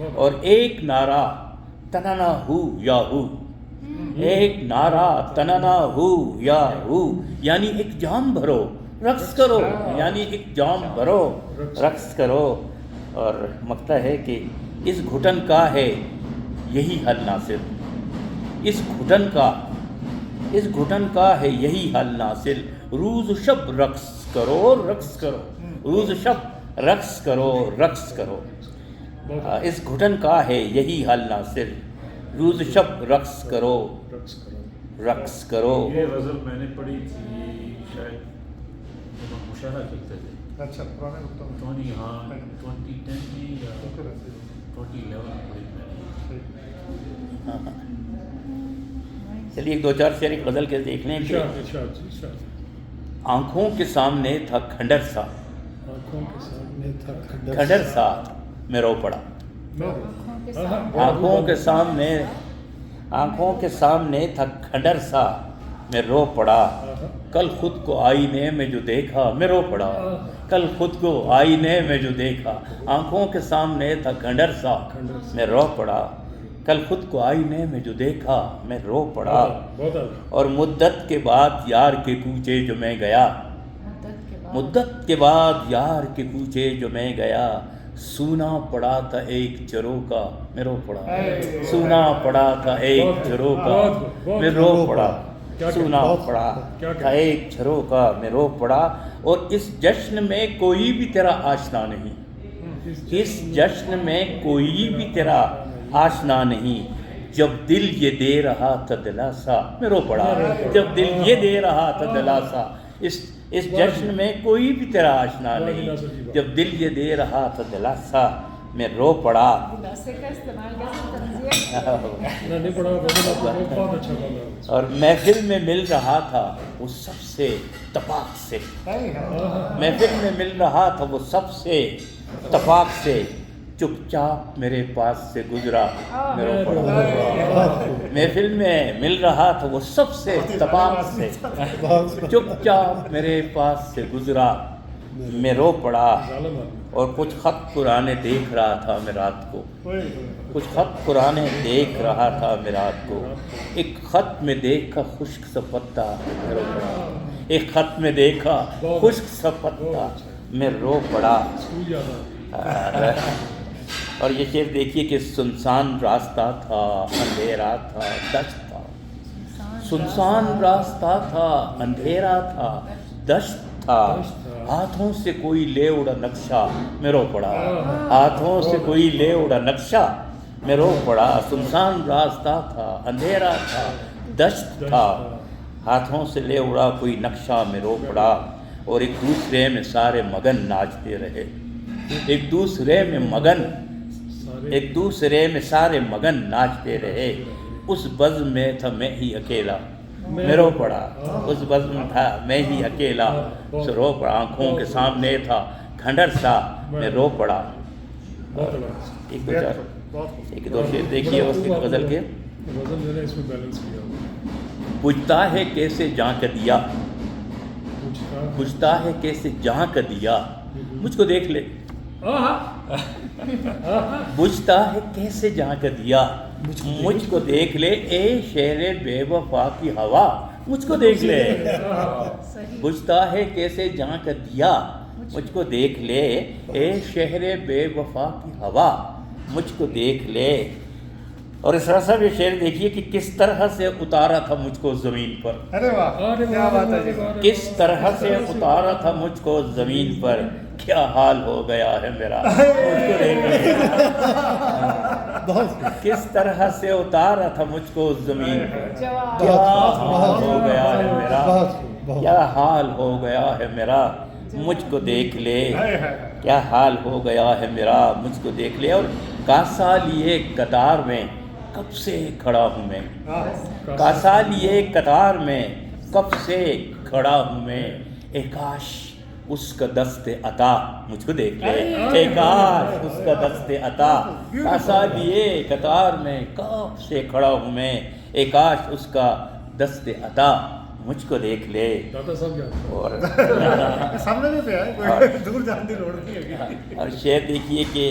اور ایک نعرہ تننا ہو یا ہو، ایک نعرہ تننا ہو یا ہو، یعنی ایک جام بھرو رقص کرو، یعنی ایک جام بھرو رقص کرو. اور مکتا ہے کہ اس گھٹن کا ہے یہی حل ناصر، اس گھٹن کا ہے یہی حل ناصر. روز و شب رقص کرو رقص کرو، روز و شب رقص کرو رقص کرو. اس گھٹن کا ہے یہی حل ناصر، روز و شب رقص کرو رقص کرو. یہ غزل میں نے پڑھی تھی شاید مشاہدہ کرتے تھے. اچھا پرانے وقتوں میں 2010 میں یا 2011 میں پڑھی میں نے. چلیے ایک دو چار شعر ایک غزل کے دیکھ لیں. آنکھوں کے سامنے تھا کھنڈر سا، کھنڈر سا میں رو پڑا. آنکھوں کے سامنے تھا کھنڈر سا میں رو پڑا. کل خود کو آئینے میں جو دیکھا میں رو پڑا. کل خود کو آئینے میں جو دیکھا، آنکھوں کے سامنے تھا کھنڈر سا میں رو پڑا. کل خود کو آئینے میں جو دیکھا میں رو پڑا. اور مدت کے بعد یار کے کوچے جو میں گیا، مدت کے بعد یار کے کوچے جو میں گیا، سونا پڑا تھا ایک چرو کا میں رو پڑا. سونا پڑا تھا ایک چرو کا میں رو پڑا. سونا پڑا تھا ایک چھرو کا میں رو پڑا. اور اس جشن میں کوئی بھی تیرا آشنا نہیں، اس جشن میں کوئی بھی تیرا آشنا نہیں. جب دل یہ دے رہا تھا دلاسا میں رو پڑا. جب دل یہ دے رہا تھا دلاسا، اس جشن میں کوئی بھی تیرا آشنا نہیں. جب دل یہ دے رہا تھا دلاسا میں رو پڑا. اور محفل میں مل رہا تھا وہ سب سے تفاق سے، محفل میں مل رہا تھا وہ سب سے تفاق سے، چپ چاپ میرے پاس سے گزرا میں رو پڑا. محفل میں مل رہا تھا وہ سب سے تفاق سے، چپ چاپ میرے پاس سے گزرا میں رو پڑا. اور کچھ خط پرانے دیکھ رہا تھا میں رات کو، کچھ خط پرانے دیکھ رہا تھا میں رات کو. ایک خط میں دیکھا خشک سا پتا میں رو پڑا. ایک خط میں دیکھا خشک سا پتا میں رو پڑا. اور یہ شعر دیکھیے کہ سنسان راستہ تھا، اندھیرا تھا، دشت تھا. سنسان راستہ تھا، اندھیرا تھا، دشت تھا. ہاتھوں سے کوئی لے اڑا نقشہ میں رو پڑا. ہاتھوں سے کوئی لے اڑا نقشہ میں رو پڑا. سنسان راستہ تھا، اندھیرا تھا، دشت تھا. ہاتھوں سے لے اڑا کوئی نقشہ میں رو پڑا. اور ایک دوسرے میں سارے مگن ناچتے رہے، ایک دوسرے میں مگن، ایک دوسرے میں سارے مگن ناچتے رہے. اس بزم میں تھا میں ہی اکیلا میں رو پڑا. اس بزم میں تھا میں ہی اکیلا سے رو پڑا. آنکھوں کے سامنے تھا کھنڈر سا میں رو پڑا. ایک دو شعر دیکھیے اس کی غزل کے. پوچھتا ہے کیسے جاں کا دیا، پوچھتا ہے کیسے جاں کا دیا، مجھ کو دیکھ لے. بجھتا ہے کیسے جہاں کا دیا، مجھ کو دیکھ لے اے شہر بے وفا کی ہوا، مجھ کو دیکھ لے. بجھتا ہے کیسے جہاں کا دیا، مجھ کو دیکھ لے اے شہر بے وفا کی ہوا، مجھ کو دیکھ لے. اور اس طرح سے یہ شعر دیکھیے کہ کس طرح سے اتارا تھا مجھ کو زمین پر. ارے واہ کیا بات ہے. کس طرح سے اتارا تھا مجھ کو زمین پر، کیا حال ہو گیا ہے میرا مجھ کو دیکھ لے. کس طرح سے اتارا تھا مجھ کو زمین پر، کیا حال ہو گیا ہے میرا، کیا حال ہو گیا ہے میرا، مجھ کو دیکھ لے. کیا حال ہو گیا ہے میرا، مجھ کو دیکھ لے. اور کاسا لیے قطار میں کب سے کھڑا ہوں میں، کاسا لیے قطار میں کب سے کھڑا ہوں میں، اے کاش اس کا دست عطا مجھ کو دیکھ لے، اے کاش اس کا دست عطا. کاسا لیے قطار میں کب سے کھڑا ہوں میں، اے کاش اس کا دست عطا مجھ کو دیکھ لے. اور سامنے بھی پہ ہے، دور جان دی لوڑ نہیں ہے. اور شعر دیکھیے کہ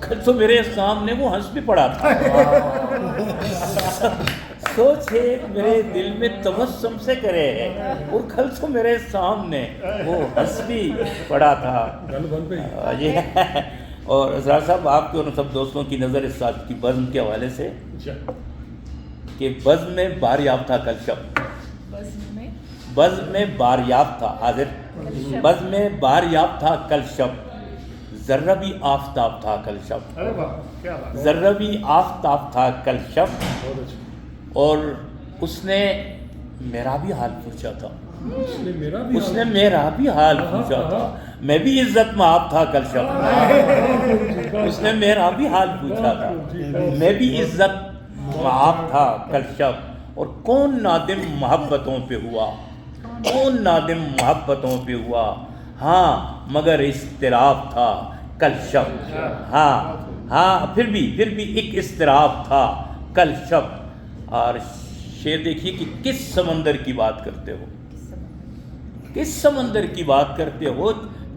کل تو میرے سامنے وہ ہنس بھی پڑا تھا. سوچے میرے دل میں تبسم سے کرے ہے اور کل تو میرے سامنے وہ ہنس بھی پڑا تھا. اور اسرار صاحب آپ کے اور سب دوستوں کی نظر اس سال کی بزم کے حوالے سے کہ بزم میں باریاب تھا کل شب. بزم میں باریاب تھا حاضر. بزم میں باریاب تھا کل شب. ذرہ بھی آفتاب تھا کل شب. ذرہ بھی آفتاب تھا کل شب. اور اس نے میرا بھی حال پوچھا تھا. اس نے میرا بھی حال پوچھا تھا. میں بھی عزت میں آپ تھا کل شب. اس نے میرا بھی حال پوچھا تھا. میں بھی عزت میں آپ تھا کل شب. اور کون نادم محبتوں پہ ہوا, کون نادم محبتوں پہ ہوا. ہاں مگر اضطراب تھا کل شب. ہاں پھر بھی ایک اضطراب تھا کل شب. اور شعر دیکھیے کہ کس سمندر کی بات کرتے ہو, کس سمندر کی بات کرتے ہو.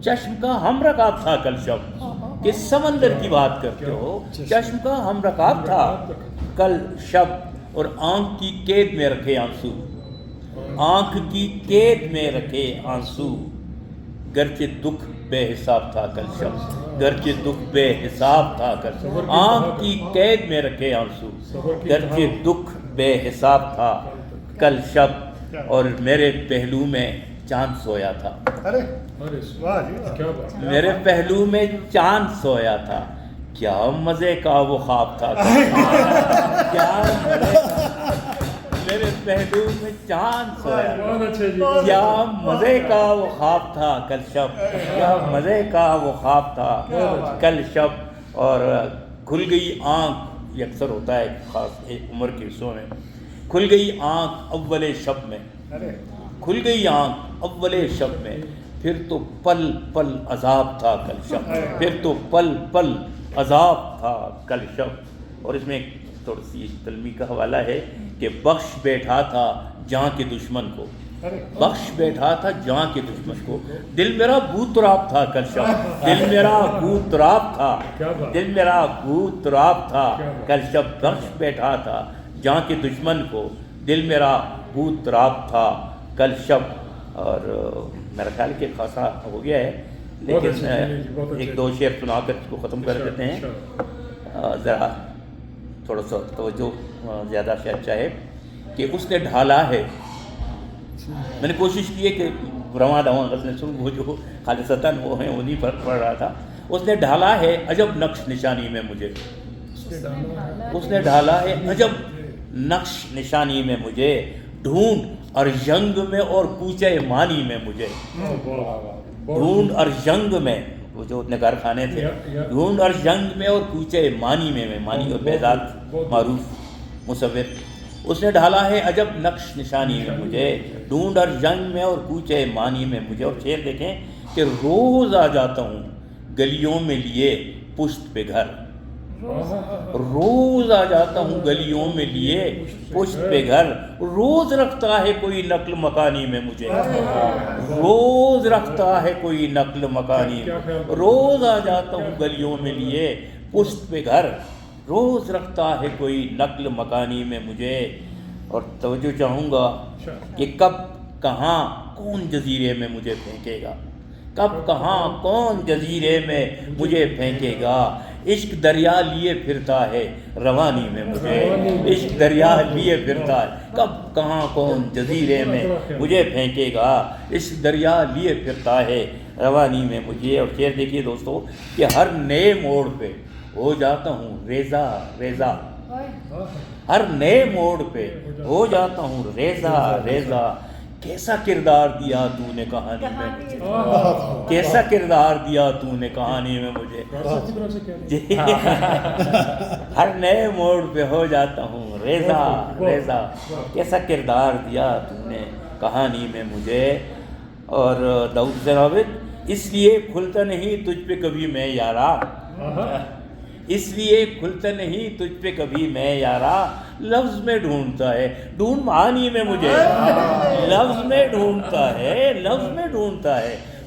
چشم کا ہم رکاب تھا کل شب. کس سمندر کی بات کرتے ہو. چشم کا ہم رکاب تھا کل شب. اور آنکھ کی قید میں رکھے آنسو, آنکھ کی قید میں رکھے آنسو. گرچہ دکھ بے حساب تھا کل شب. گرچہ دکھ بے حساب تھا کل شب. آنکھ کی قید میں رکھے آنسو. گرچہ دکھ بے حساب تھا کل شب. اور میرے پہلو میں چاند سویا تھا. میرے پہلو میں چاند سویا تھا. کیا مزے کا وہ خواب تھا. کیا مزے کا میرے پہلو میں چاند سویا. کیا مزے کا وہ خواب تھا کل شب. کیا مزے کا وہ خواب تھا کل شب. اور کھل گئی آنکھ, یہ اکثر ہوتا ہے خاص عمر کے حصوں میں. کھل گئی آنکھ اول شب میں. کھل گئی آنکھ اول شب میں. پھر تو پل پل عذاب تھا کل شب. پھر تو پل پل عذاب تھا کل شب. اور اس میں ایک تھوڑی سی تلمی کا حوالہ ہے کہ بخش بیٹھا تھا جہاں کے دشمن کو. بخش بیٹھا تھا جہاں کے دشمن کو. دل میرا بھوتراب تھا کل شب. دل میرا بھوتراب تھا. دل میرا بھوتراب تھا کل شب. بخش بیٹھا تھا جہاں کے دشمن کو. دل میرا بھوتراب تھا کل شب. اور میرا خیال کہ خاصا ہو گیا ہے, لیکن ایک دو شعر سنا کر اس کو ختم کر دیتے ہیں. ذرا تھوڑا سا توجہ زیادہ شاید چاہے کہ اس نے ڈھالا ہے. میں نے کوشش کی ہے کہ رواں دواں غزلیں سن, وہ جو خالصتاً وہ ہیں انہیں پر پڑھ رہا تھا. اس نے ڈھالا ہے عجب نقش نشانی میں مجھے. اس نے ڈھالا ہے عجب نقش نشانی میں مجھے. ڈھونڈ اور جنگ میں اور کوچے مانی میں مجھے. ڈھونڈ اور جنگ میں, وہ جو اتنے گھر کھانے تھے. ڈھونڈ اور جنگ میں اور کوچے مانی میں مانی اور بیزاد معروف مصور. اس نے ڈھالا ہے عجب نقش نشانی میں مجھے. ڈھونڈ اور جنگ میں اور کوچے مانی میں مجھے. اور شعر دیکھیں کہ روز آ جاتا ہوں گلیوں میں لیے پشت پہ گھر. روز آ جاتا ہوں گلیوں میں لیے پشت پہ گھر. روز رکھتا ہے کوئی نقل مکانی میں مجھے. روز رکھتا ہے کوئی نقل مکانی میں. روز آ جاتا ہوں گلیوں میں لیے پشت پہ گھر. روز رکھتا ہے کوئی نقل مکانی میں مجھے. اور توجہ چاہوں گا کہ کب کہاں کون جزیرے میں مجھے پھینکے گا. کب کہاں کون جزیرے میں مجھے پھینکے گا. عشق دریا لیے پھرتا ہے روانی میں مجھے. عشق دریا لیے پھرتا ہے. کب کہاں کون جزیرے میں مجھے پھینکے گا. عشق دریا لیے پھرتا ہے روانی میں مجھے. اور شعر دیکھیے دوستو کہ ہر نئے موڑ پہ ہو جاتا ہوں ریزہ ریزہ. ہر نئے موڑ پہ ہو جاتا ہوں ریزہ ریزہ. کیسا کردار دیا تو نے کہانی میں مجھے. کیسا کردار دیا تو نے کہانی میں مجھے. جی ہر نئے موڑ پہ ہو جاتا ہوں ریزہ ریزہ. کیسا کردار دیا تو نے کہانی میں مجھے. اور داؤد ضابط اس لیے کھلتا نہیں تجھ پہ کبھی میں یارا. اس لیے کھلتا نہیں تجھ پہ کبھی میں یارا. لفظ میں ڈھونڈتا ہے ڈھونڈ معانی میں مجھے. لفظ میں ڈھونڈتا ہے لفظ میں ڈھونڈتا ہے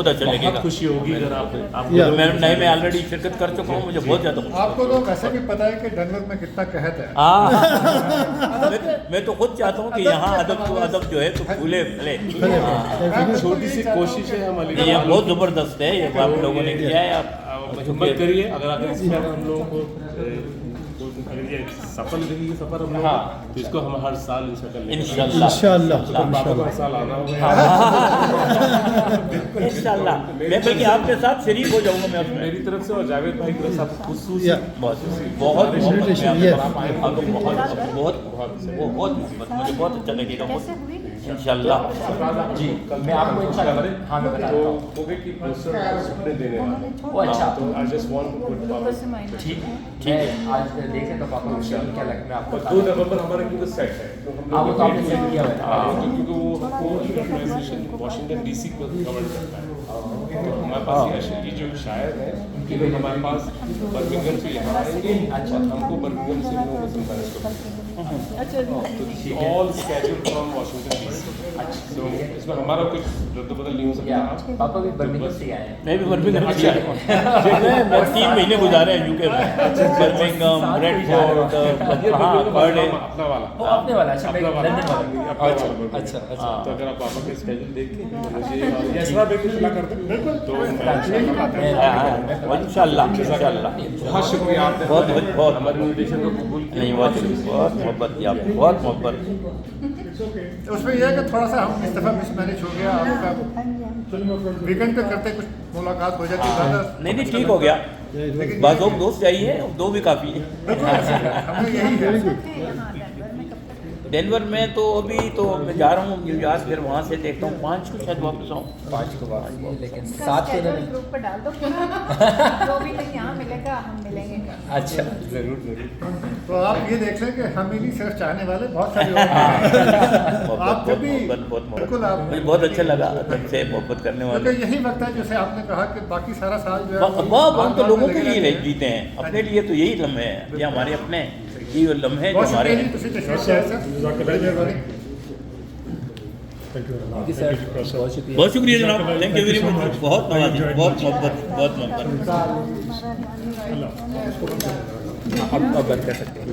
بہت اچھا لگے گا. بہت خوشی ہوگی اگر آپ میں آلریڈی شرکت کر چکا ہوں, مجھے بہت زیادہ خوشی. آپ کو تو ویسے بھی پتہ ہے کہ ڈنور میں کتنا قحط ہے. میں تو خود چاہتا ہوں کہ یہاں ادب جو ہے تو پھولے پھلے. چھوٹی سی کوشش ہے ہماری, یہ بہت زبردست ہے, یہ آپ لوگوں نے کیا ہے. آپ ہمت کریے. اگر اس میں ہم لوگوں کو اگر یہ سفل رہی ہے سفر ہم لوگ تو اس کو ہم ہر سال انشاءاللہ ہر سال آنا ہوگا انشاءاللہ. میں بلکہ آپ کے ساتھ شریک ہو جاؤں گا میں میری طرف سے, اور جاوید بھائی کی طرف سے خصوصی بہت مجھے بہت اچھا لگے گا انشاءاللہ. جی میں آپ کو انشاءاللہ ہاں میں بتاتا ہوں. دینے وہ اچھا تو I just want to put ٹھیک ہے. آج دیکھیں تو پاپا کیا لگتا ہے آپ کو. 2 نومبر ہمارا کیونکہ سیٹ ہے تو ہم آپ کو آپ نے سیٹ کیا ہوا ہے کیونکہ وہ آرگنائزیشن واشنگٹن ڈی سی کو کور کرتا ہے. تو ہمارے پاس یہ جو شاعر ہیں ان کے لیے ہمارے پاس برمنگھم سے یہاں آئیں گے. اچھا, ہم کو برمنگھم سے لوگوں کو سمجھانے کو all schedule from Washington DC سی. تو اس میں ہمارا کچھ رد و بدل نہیں ہو سکتا. پاپا بھی برمنگھم سے آئے ہیں. میں بھی برمنگھم سے آیا ہوں. میں 3 مہینے گزارے ہیں یوکے میں. برمنگھم, بریڈ فورڈ, اپنا والا اپنے والا. اچھا لندن والا. اچھا تو اگر آپ پاپا کا اسکیجول دیکھ کے مجھے ایسا بھی اطلاع کر دیں تو انشاءاللہ. بہت شکریہ آپ نے بہت ہمارے انویٹیشن کو قبول کیا. بہت محبت کی آپ نے, بہت محبت. اس میں یہ ہے کہ تھوڑا سا ہم اس دفعہ مس مینج ہو گیا. آپ کا ویکینڈ پہ کرتے کچھ ملاقات ہو جاتی ہے. نہیں ٹھیک ہو گیا. بعض لوگ دوست چاہیے, 2 بھی کافی ہے. ہمیں یہی ہے. ڈینور میں تو ابھی تو میں جا رہا ہوں نیو یارک, پھر وہاں سے دیکھتا ہوں 5 کو شاید واپس آؤں. 5 کو واپس, لیکن 7 کو گروپ پر ڈال دو. جو بھی کہیں یہاں ملے گا ہم ملیں گے. اچھا ضرور. تو آپ یہ دیکھ لیں کہ ہم ہی نہیں صرف چاہنے والے بہت سارے لوگ ہیں. آپ کو بھی بالکل آپ مجھے بہت اچھا لگا تم سے محبت کرنے والے. کیونکہ یہی وقت ہے جیسے آپ نے کہا کہ باقی سارا سال جو ہے ہم تو لوگوں کے لیے جیتے ہیں, اپنے لیے تو یہی لمحے ہیں, یہ ہمارے اپنے یہ لمحے جو ہمارے ہیں. بہت شکریہ جناب, تھینک یو ویری مچ. بہت نوازی, بہت محبت. اب بند کر سکتے ہیں.